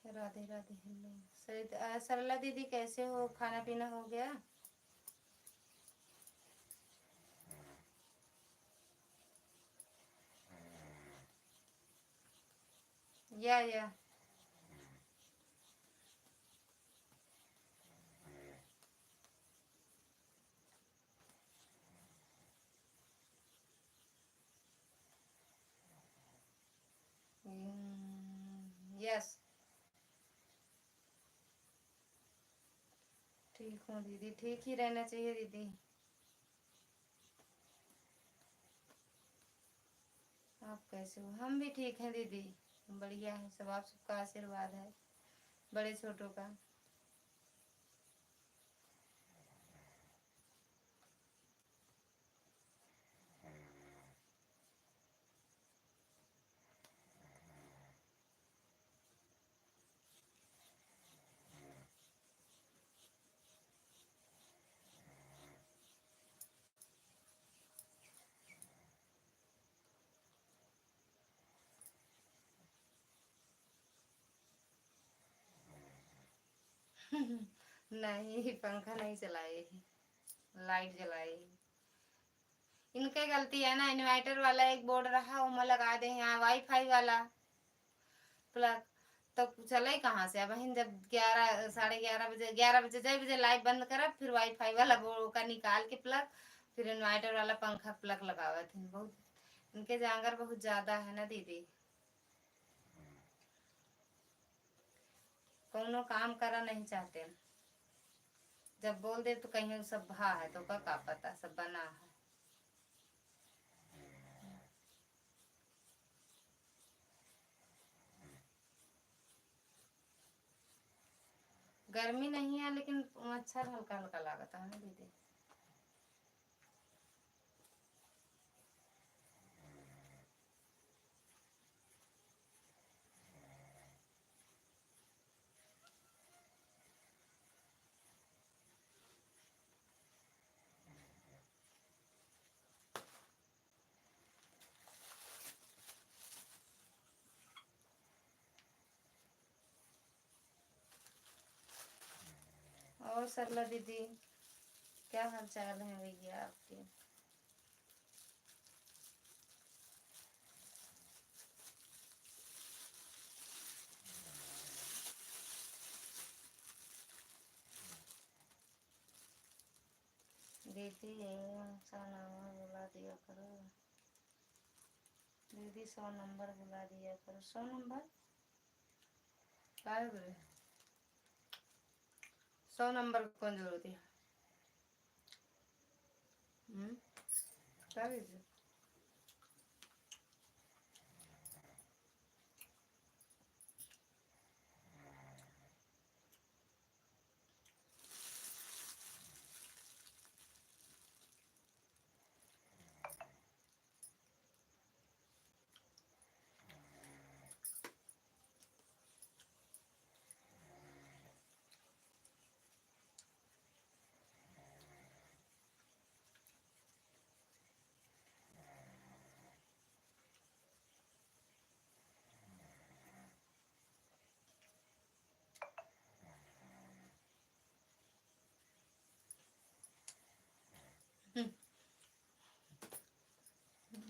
राधे राधे। हेलो सरला दीदी कैसे हो? खाना पीना हो गया? या यस ठीक हूँ दीदी। ठीक ही रहना चाहिए दीदी। आप कैसे हो? हम भी ठीक हैं दीदी, बढ़िया है सब। आप सबका आशीर्वाद है, बड़े छोटों का। नहीं, पंखा नहीं चलाए, लाइट जलाई। इनके गलती है ना। इन्वर्टर वाला एक बोर्ड रहा वो लगा दे, यहाँ वाईफाई वाला प्लग तो चले कहाँ से। अब हम जब 11 11:30 बजे 11 बजे 6 बजे लाइट बंद करा, फिर वाईफाई वाला बोर्ड का निकाल के प्लग, फिर इन्वर्टर वाला पंखा प्लग लगावा थे। बहुत इनके जांगर बहुत ज्यादा है ना दीदी। कोनो काम करा नहीं चाहते, जब बोल दे तो कहीं सब भा है तो का पता सब बना है। गर्मी नहीं है लेकिन मच्छर हल्का हल्का लागता है ना दीदी। और सरला दीदी क्या हाल चाल है भैया आपके? दीदी 100 नंबर बुला दिया करो दीदी, 100 नंबर बुला दिया करो। 100 नंबर काय करे? 100 नंबर कौन जरूरत है? क्या कीजिए?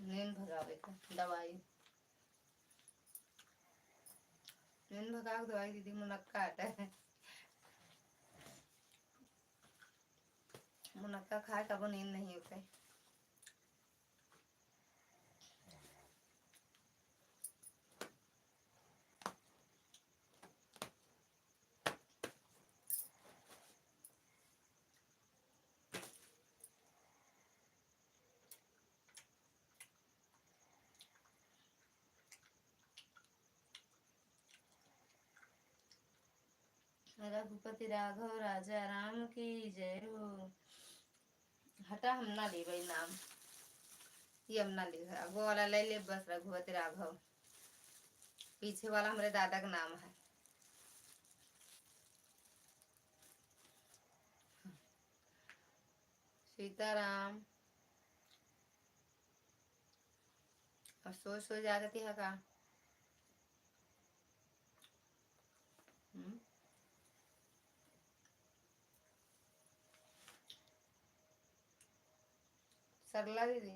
नींद भगावे का दवाई, नींद भगा दवाई दीदी। मुनक्का आता है, मुनक्का खाए कब नींद नहीं होता। रघुपति राघव राजा राम की जय हो। हटा हम ना ले भाई नाम, ये हम ना ले, वो वाला ले ले बस, रघुपति राघव। पीछे वाला हमारे दादा का नाम है। सीताराम। और सो जागती है का। सरला दीदी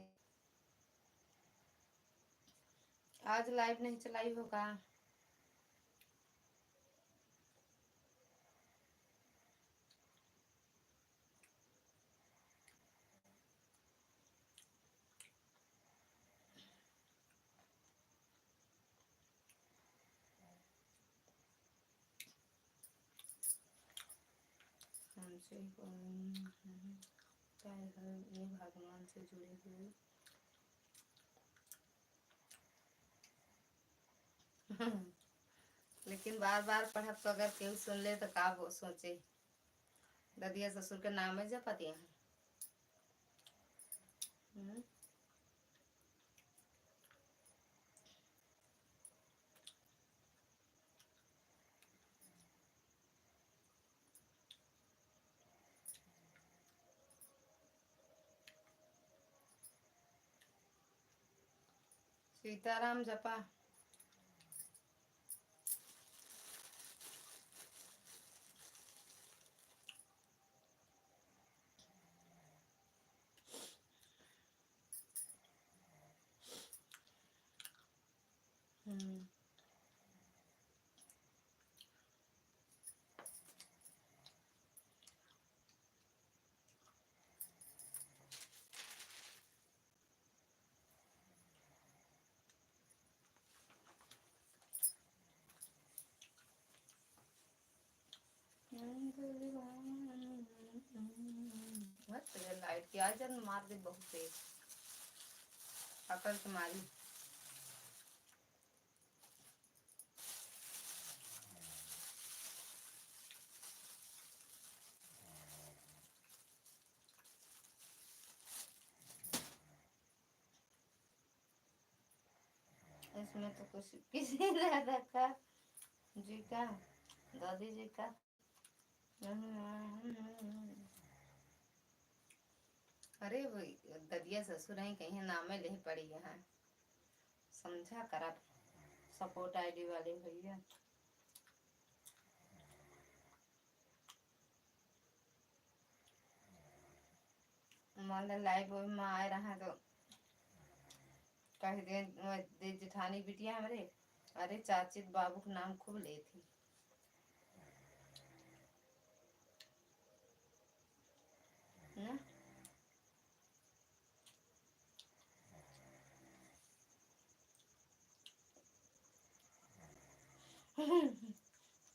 आज लाइव नहीं चलाई होगा। हमसे ये भगवान से जुड़े हुए लेकिन बार बार पढ़ब तो अगर केहू सुन ले तो का वो सोचे, ददिया ससुर के नाम है जपती हैं। सीताराम जपा। लाइट की आज मार दे बहुत तेज, पकड़ के मारी। इसमें तो कुछ किसी दादा का जी का दादी जी का अरे वही ददिया ससुर है कहीं नामे ले पड़ी है, समझा करा सपोर्ट आईडी वाले भैया। मान लाइव में आए रहा तो कह दे जेठानी बिटिया हमारे, अरे चाची बाबू का नाम खूब ले थी ना।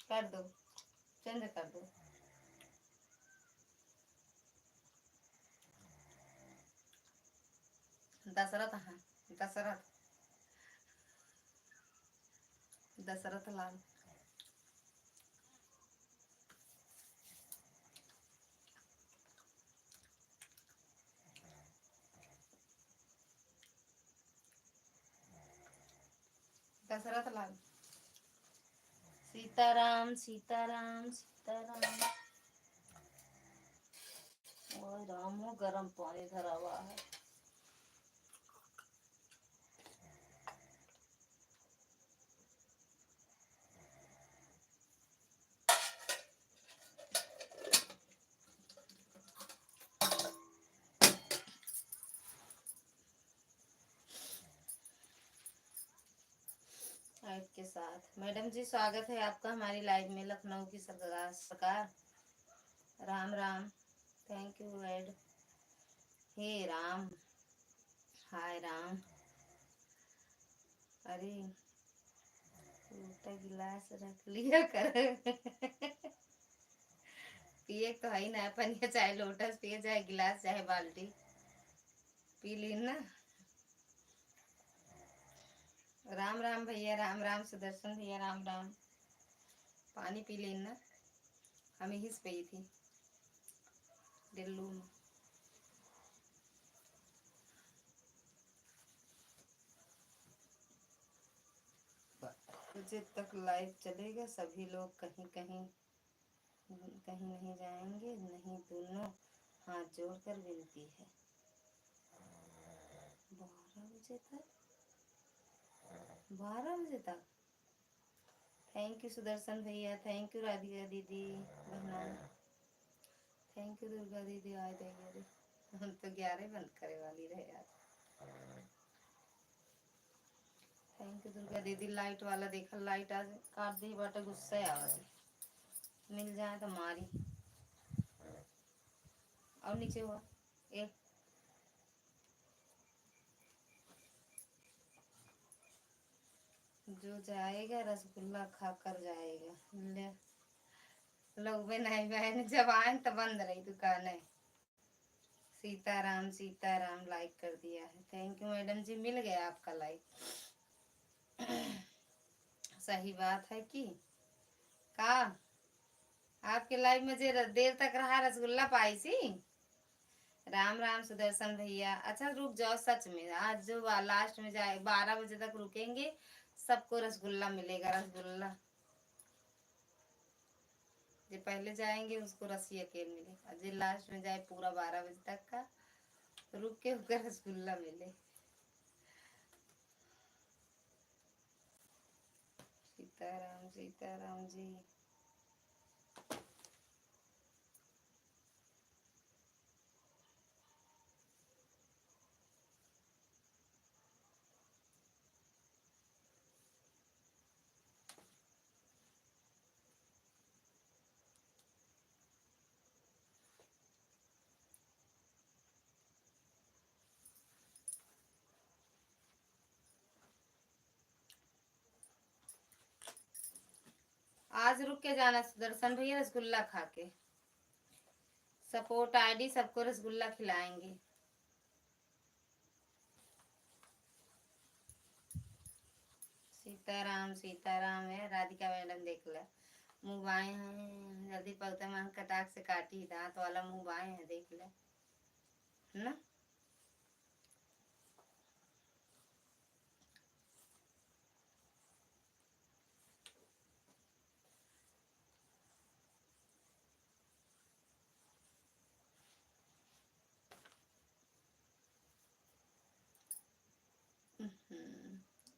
कर दो, चेंज कर दो। दशरथ, हाँ दशरथ, दशरथ लाल। दशरथ लाल। सीताराम सीताराम सीताराम। और रामो गरम पानी धरा हुआ है। लाइव के साथ मैडम जी स्वागत है आपका हमारी लाइव में। लखनऊ की सरकार Ram Ram, thank you Ed. हे राम, हाय राम। अरे उल्टा गिलास रख लिया कर पिए तो है ना पनिया, चाहे लोटस पिए चाहे गिलास चाहे बाल्टी पी ली ना। राम राम भैया, राम राम सुदर्शन भैया, राम राम। पानी पी ली ना। हम यहीं पे ही थी दिल्ली में। बजे तक लाइव चलेगा, सभी लोग कहीं कहीं कहीं नहीं जाएंगे, नहीं दोनों हाथ जोड़कर विनती है। 12 बजे तक, 12 बजे तक। थैंक यू सुदर्शन भैया, थैंक यू राधिका दीदी बहना, थैंक यू दुर्गा दीदी। आए देंगे हम तो 11 बंद करे वाली रहे यार। थैंक यू दुर्गा दीदी। लाइट वाला देखा, लाइट आज काट दी बाटे, गुस्से आवाज मिल जाए तो मारी। और नीचे हुआ एक जो जाएगा रसगुल्ला खाकर जाएगा। ले लोग भी नहीं बहन, जब आए तो बंद रही दुकानें। सीताराम सीताराम लाइक कर दिया है, थैंक यू मैडम जी, मिल गया आपका लाइक। सही बात है कि का आपके लाइव में जे देर तक रहा रसगुल्ला पाई सी। राम राम सुदर्शन भैया। अच्छा रुक जाओ, सच में आज जो लास्ट में जाए 12 बजे तक रुकेंगे, सबको रसगुल्ला मिलेगा। रसगुल्ला जो पहले जाएंगे उसको रसिया केक मिलेगा, जो लास्ट में जाए पूरा 12 बजे तक का रुक के होकर रसगुल्ला मिले। सीताराम सीताराम जी। आज रुक के जाना सुदर्शन भैया, रसगुल्ला खा के। सपोर्ट आईडी सबको रसगुल्ला खिलाएंगे। सीताराम सीताराम है। राधिका मैडम देख ले, मुँह बाएं हैं, जल्दी पलते मन कटाक से काटी, दांत वाला मुँह बाएं है, देख ले ना।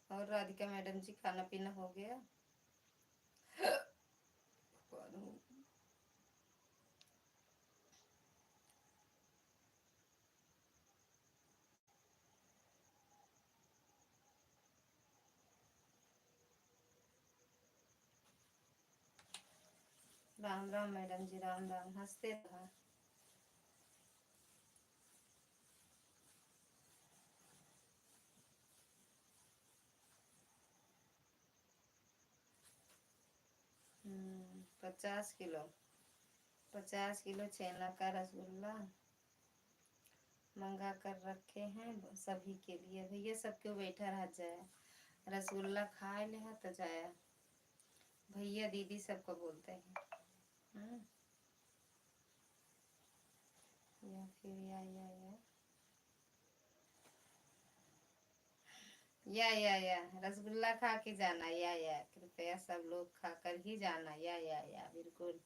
और राधिका मैडम जी खाना पीना हो गया? राम राम मैडम जी, राम राम, हंसते रहा। हम्म, 50 किलो, 50 किलो छेना का रसगुल्ला मंगा कर रखे हैं सभी के लिए। भैया सब क्यों बैठा रह जाए, रसगुल्ला खा ले तो जाया। भैया दीदी सबको बोलते हैं। या फिर या रसगुल्ला खा के जाना, या कृपया सब लोग खा कर ही जाना। या बिल्कुल।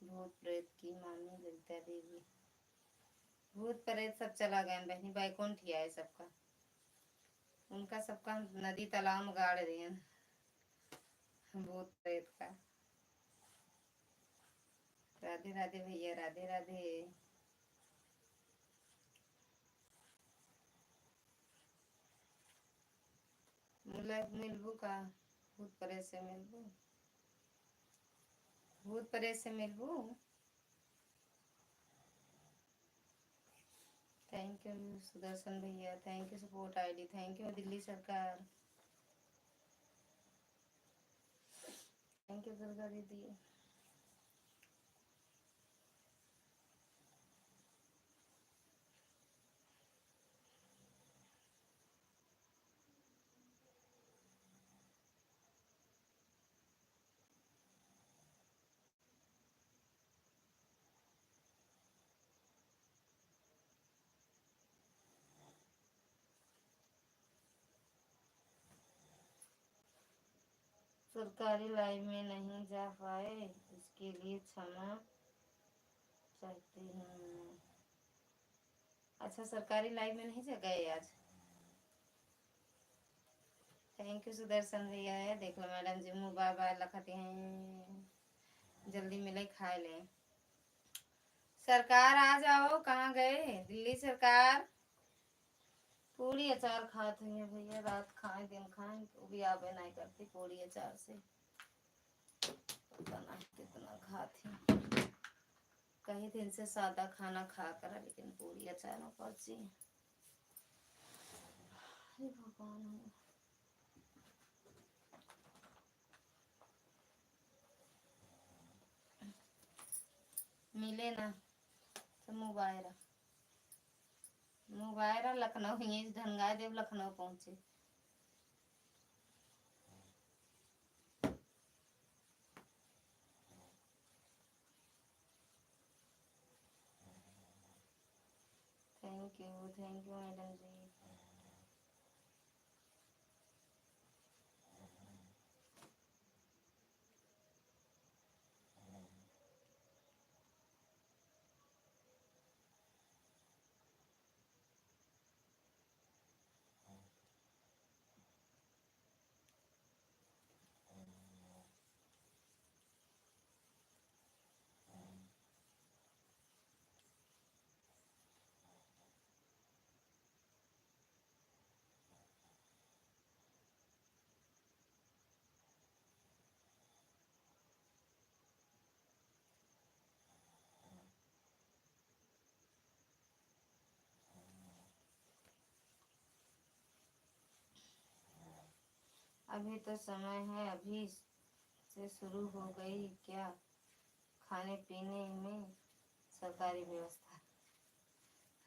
भूत प्रेत की मामी ललिता देवी, भूत प्रेत सब चला गए बहनी, बैकुंठ ही आए सबका। उनका सबका नदी तालाब में गाड़ दिए भूत प्रेत का। राधे राधे भैया, राधे राधे। मिलबू का भूत प्रेत से मिलबू, भूत प्रेत से मिलबू। थैंक यू सुदर्शन भैया, thank you support ID, thank you Delhi सरकार, थैंक यू दुर्गा दीदी। सरकारी लाइव में नहीं जा पाए, इसके लिए क्षमा चाहती हूँ। अच्छा, सरकारी लाइव में नहीं जा गए आज। थैंक यू सुदर्शन भैया है। देख लो मैडम जी मुँह बार बार लखते हैं, जल्दी मिले खा ले। सरकार आ जाओ, कहाँ गए दिल्ली सरकार। पूड़ी अचार खाते हैं भैया, रात खाए दिन खाए, वो भी आवे नहीं करती पूड़ी अचार से, पता नहीं कितना खाती। कहीं दिन से सादा खाना खा कर, लेकिन पूड़ी अचार में पची। भगवान, मिले ना तो मोबाइल लखनऊ ही ढंगा देव लखनऊ पहुंचे। थैंक यू मैडम जी। अभी तो समय है, अभी से शुरू हो गई क्या खाने पीने में सरकारी व्यवस्था।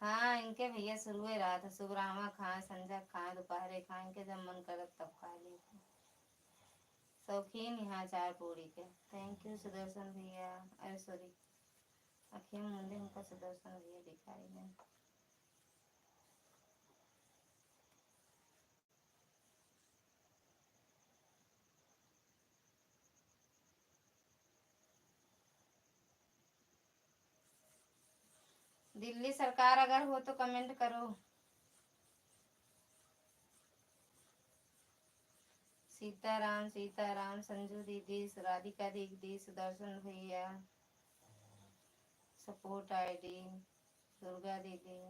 हाँ, इनके भैया शुरू ही रहा था, सुबह खाए, संध्या खाए, दोपहर खाए, इनके जब मन करे तब खा लेते। शौकीन यहाँ चार पूरी के। थैंक यू सुदर्शन भैया। अरे सॉरी, अखियाँ मुंडे उनका सुदर्शन भैया दिखाई नहीं। दिल्ली सरकार अगर हो तो कमेंट करो। सीताराम सीताराम, संजू दीदी, राधिका दीदी, सुदर्शन भैया, सपोर्ट आईडी, दुर्गा दीदी।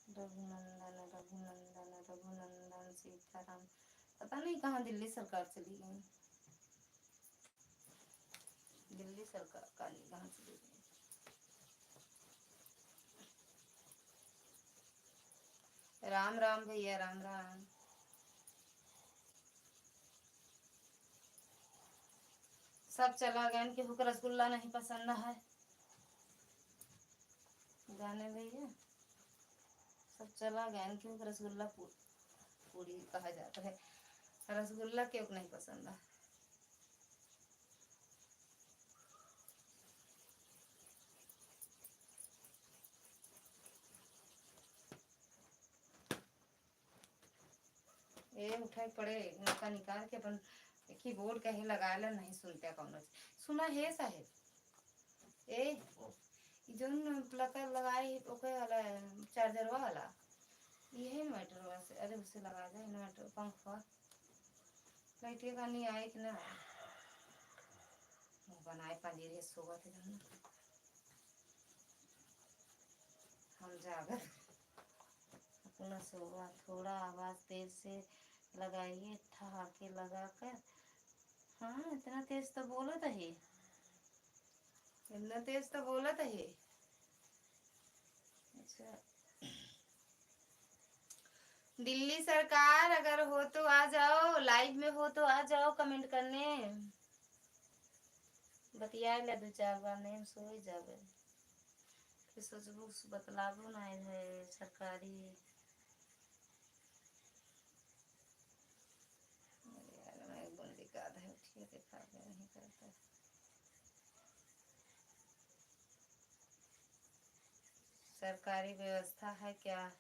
रघुनंदन रघुनंदन रघुनंदन सीताराम, पता नहीं कहाँ दिल्ली सरकार चली गई। दिल्ली सरकार का नहीं कहाँ चली गई। राम राम भैया, राम राम। सब चला गया, इनके भूख रसगुल्ला नहीं पसंद है। जाने भैया, सब चला गया, इनके भूख रसगुल्ला पूरी कहा जाता है, रसगुल्ला क्यों नहीं पसंद है। ये उठाई पड़े नौका निकाल के अपन कीबोर्ड कहीं लगा ले, नहीं सुनते कौन सुना है साहेब। ए जोन प्लग लगाई ओके वाला चार्जर वाला, ये इन्वर्टर से, अरे उसे लगा दे इन्वर्टर पंखा। लाइट का नहीं आए कि ना बनाए पंजीरे सोगा थे हम जाकर अपना सोगा। थोड़ा आवाज तेज से लगाइए ठहाके लगाकर। हाँ इतना तेज तो बोला था ही, इतना तेज तो बोला था ही। अच्छा दिल्ली सरकार अगर हो तो आ जाओ, लाइव में हो तो आ जाओ कमेंट करने। बतिया ले दो चार बार नहीं सो ही जावे। फिर सोचबू बतलाबू ना है सरकारी। यार मैं एक बंदी का आधा उठिए देखा नहीं करता। सरकारी व्यवस्था है क्या?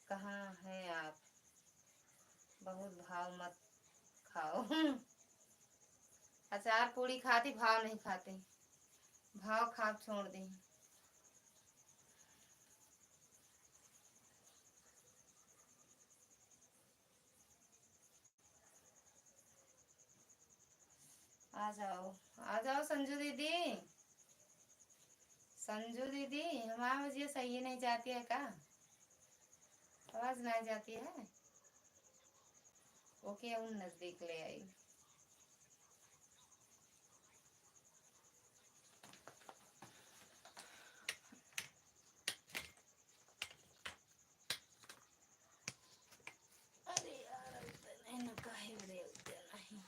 कहाँ है आप? बहुत भाव मत खाओ। अचार पूरी खाती, भाव नहीं खाती। भाव खा छोड़ दी। आ जाओ आ जाओ संजू दीदी। संजू दीदी हमारा मुझे सही नहीं जाती है का? आवाज नहीं जाती है। ओके उन नजदीक ले आई। अरे यार नहीं न काहे रे नहीं।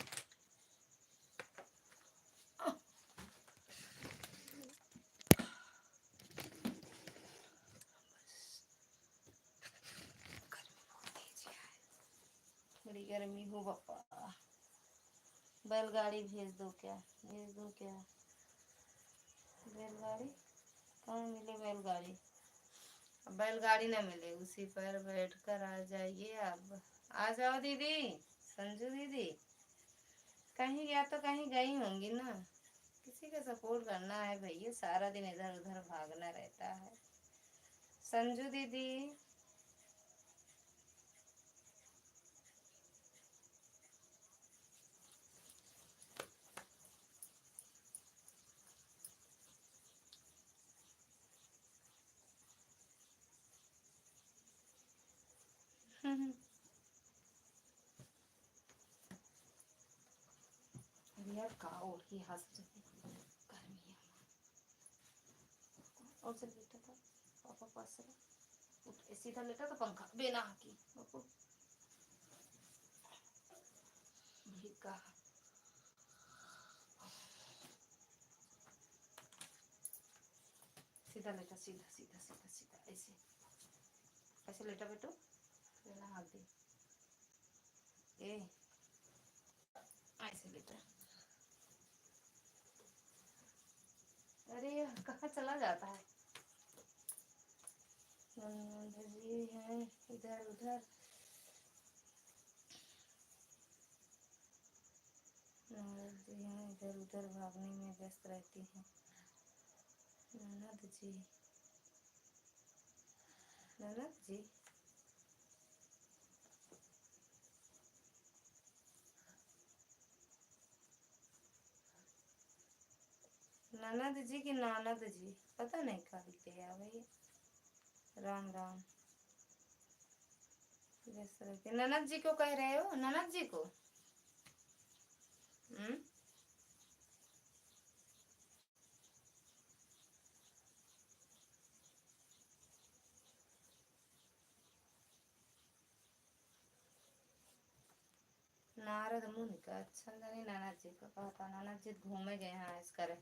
बड़ी गर्मी हो बापा। बैलगाड़ी भेज दो क्या? भेज दो क्या बैलगाड़ी? कहाँ मिले बैलगाड़ी? बैलगाड़ी ना मिले उसी पर बैठकर आ जाइए अब। आ जाओ दीदी। संजू दीदी कहीं या तो कहीं गई होंगी ना। किसी का सपोर्ट करना है भैया, सारा दिन इधर उधर भागना रहता है। संजू दीदी यार का और ही हंस रही गर्मी है। और चल लेटा था पापा पास से सीधा लेटा तो पंखा बिना की बापू भीगा। सीधा लेटा, सीधा सीधा सीधा सीधा ऐसे ऐसे लेटा बेटो, बिना हाथ दे। ए ऐसे लेटा। अरे कहाँ चला जाता है? जी है इधर उधर। जी हैं इधर उधर भागने में व्यस्त रहती हैं। ननद जी, ननद जी ननद जी की नानद जी पता नहीं कहाँ लिखते हैं भाई। राम राम। व्यस्त रहती ननद जी को कह रहे हो? ननद जी को नारद मुनि का अच्छा नहीं। ननद जी को कहता। ननद जी घूमे गए हैं इस करे।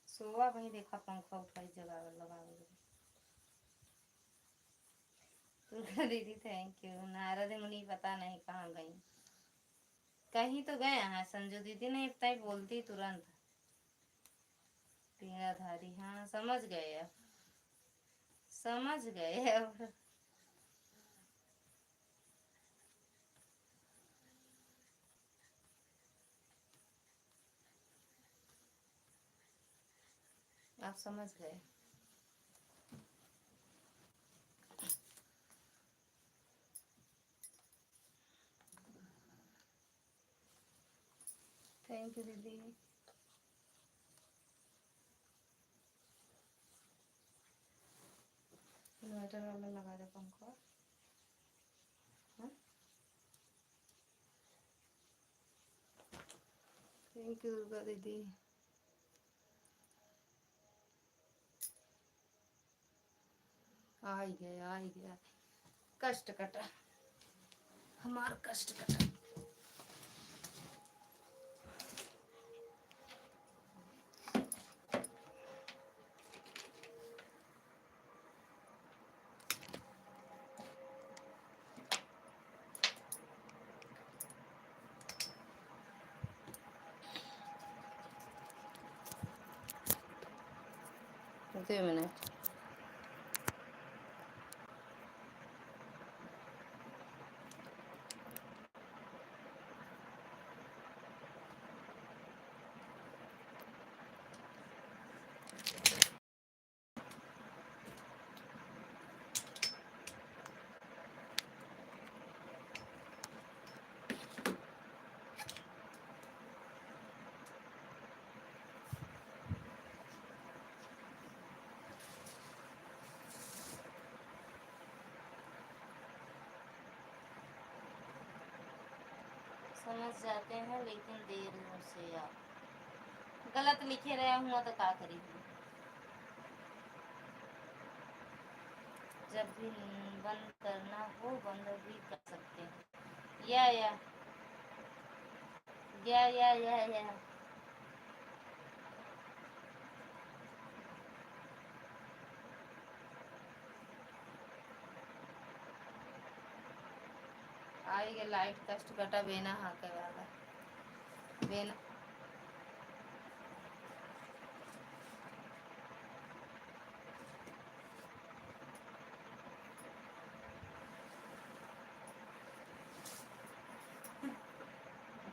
सोआ वही देखा पंखा उठाई जगह लगा। दुर्गा दीदी थैंक यू। नारद मुनि पता नहीं कहाँ गई। कहीं तो गए हैं। संजू दीदी ने इतना ही बोलती तुरंत। पीड़ाधारी हाँ समझ गए अब, समझ गए अब। आप समझ गए। थैंक यू दीदी। इन्वर्टर वाला लगा दे पंखा। थैंक यू दुर्गा दीदी। आ ही गया कष्ट कटा, हमार कष्ट कटा। दो मिनट। समझ जाते हैं लेकिन देर से आप गलत लिखे रहे हुआ तो क्या करेंगे। जब भी बंद करना हो बंद भी कर सकते हैं। या आएगा लाइट कष्ट कटा बेना हाके वाला बेना।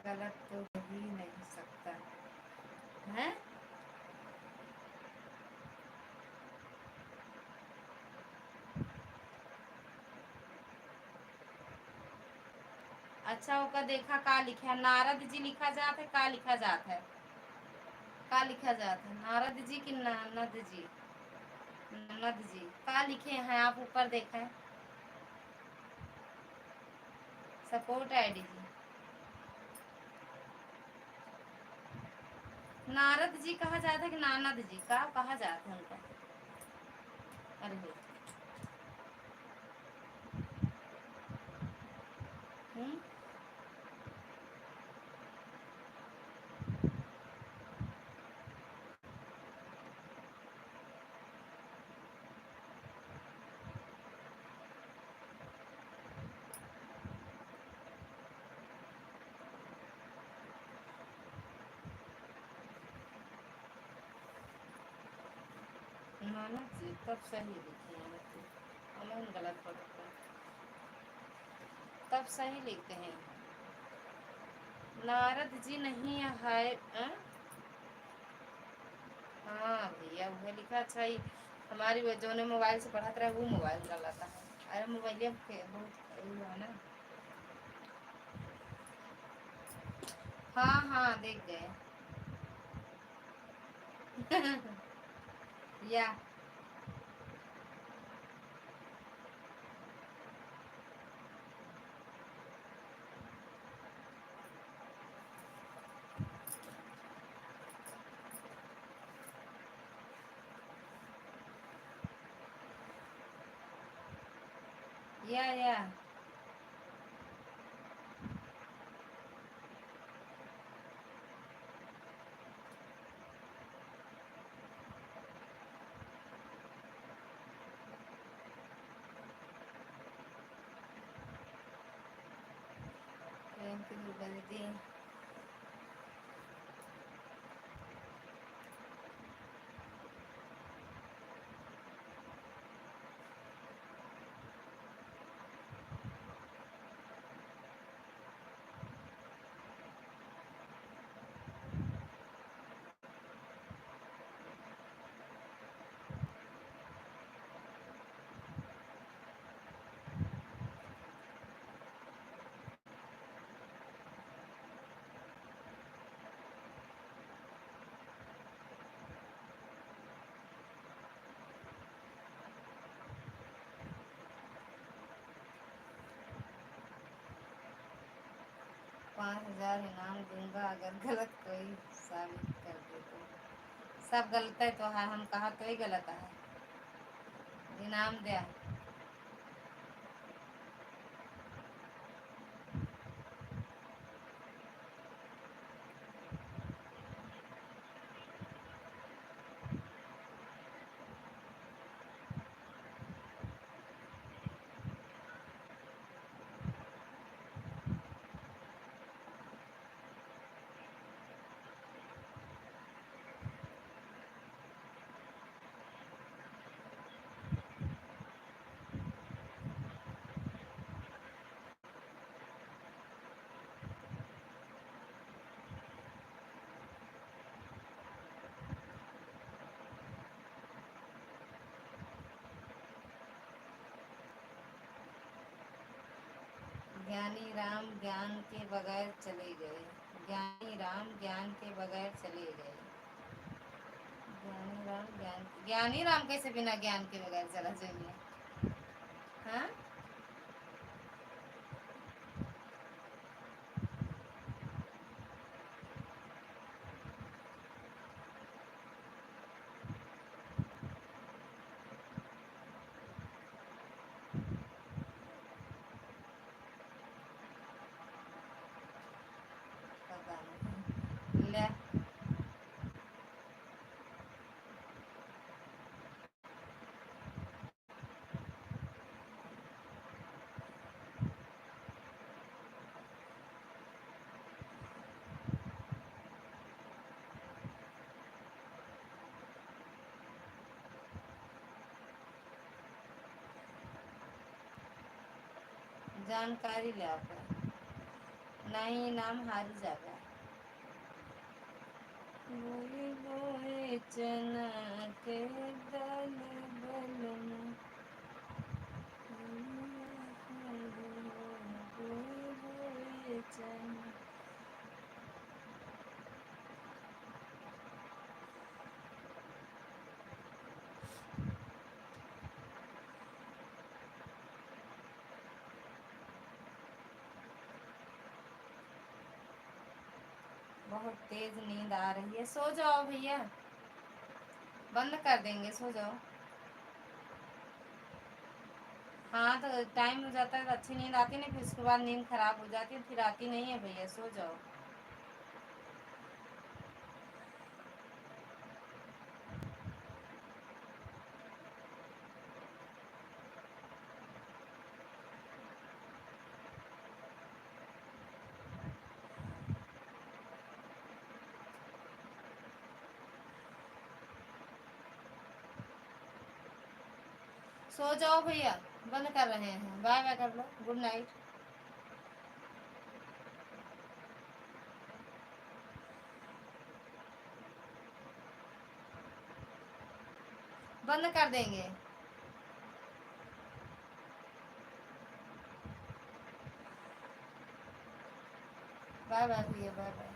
गलत तो हो ही नहीं सकता है। अच्छा होगा देखा का लिखा है, नारद जी लिखा जाता है, का लिखा जाता है, का लिखा जाता है, नारद जी की ननद जी, ननद जी का लिखे हैं आप ऊपर देखें। सपोर्ट आईडी जी नारद जी कहा जाता है कि नानद जी का कहा जाता है उनका। अरे हम्म नानद जी तब सही लिखे हैं, हमें गलत पढ़ते हैं तब सही लिखते हैं। नारद जी नहीं है हाँ भैया वो लिखा। अच्छा ही हमारी जो ने मोबाइल से पढ़ाता रहा वो मोबाइल गलत है। अरे मोबाइल बहुत है ना। हाँ हाँ देख गए या या थैंक यू दीदी। 5,000 इनाम दूंगा अगर गलत कोई साबित कर दे तो। सब गलत है तो है, हम कहा तो ही गलत है। इनाम दिया। ज्ञानी राम ज्ञान के बगैर चले गए। ज्ञानी राम ज्ञान के बगैर चले गए। ज्ञानी राम कैसे बिना ज्ञान के बगैर चला जाएंगे? हाँ, पता नहीं। ले जानकारी ले आप, नहीं नाम हार जाएगा। बोए बोए चना के दाल बलना, बोए बोए चना। बहुत तेज नींद आ रही है, सो जाओ भैया, बंद कर देंगे, सो जाओ। हाँ तो टाइम हो जाता है तो अच्छी नींद आती नहीं, फिर उसके बाद नींद खराब हो जाती है, फिर आती नहीं है भैया, सो जाओ। सो जाओ भैया, बंद कर रहे हैं, बाय बाय कर लो, गुड नाइट। बंद कर देंगे। बाय बाय भैया, बाय बाय।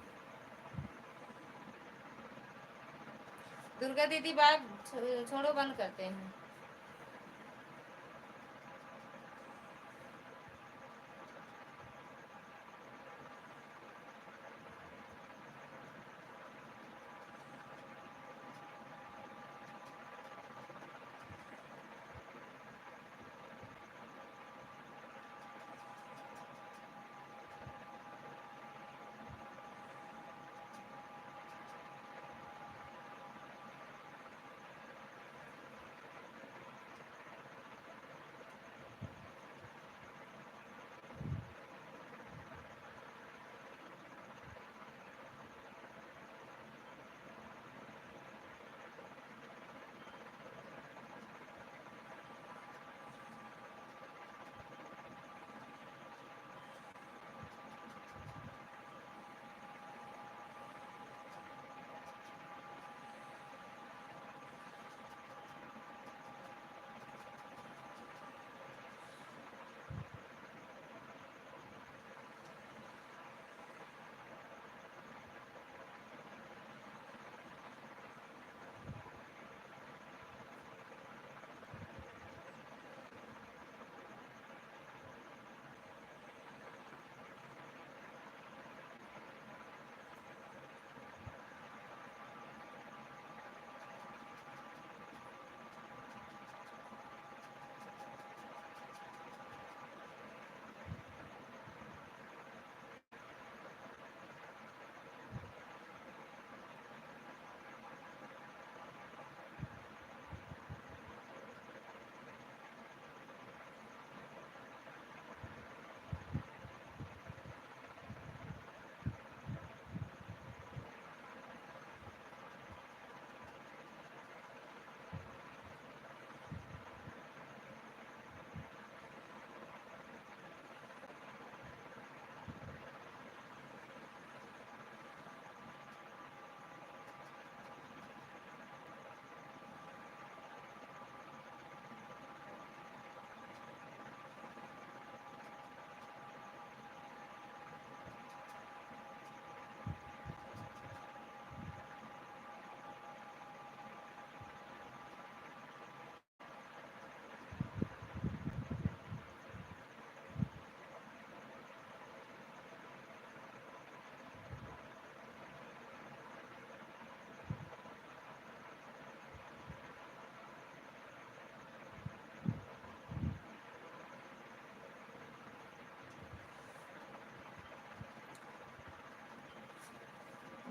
दुर्गा दीदी बाय, छोड़ो, बंद करते हैं।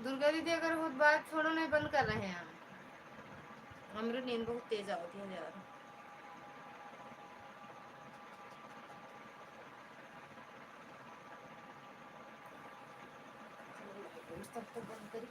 दुर्गा दीदी अगर बहुत बात छोड़ो, नहीं बंद कर रहे हैं हम। मेरी नींद बहुत तेज आती है यार। तब तक बंद करी।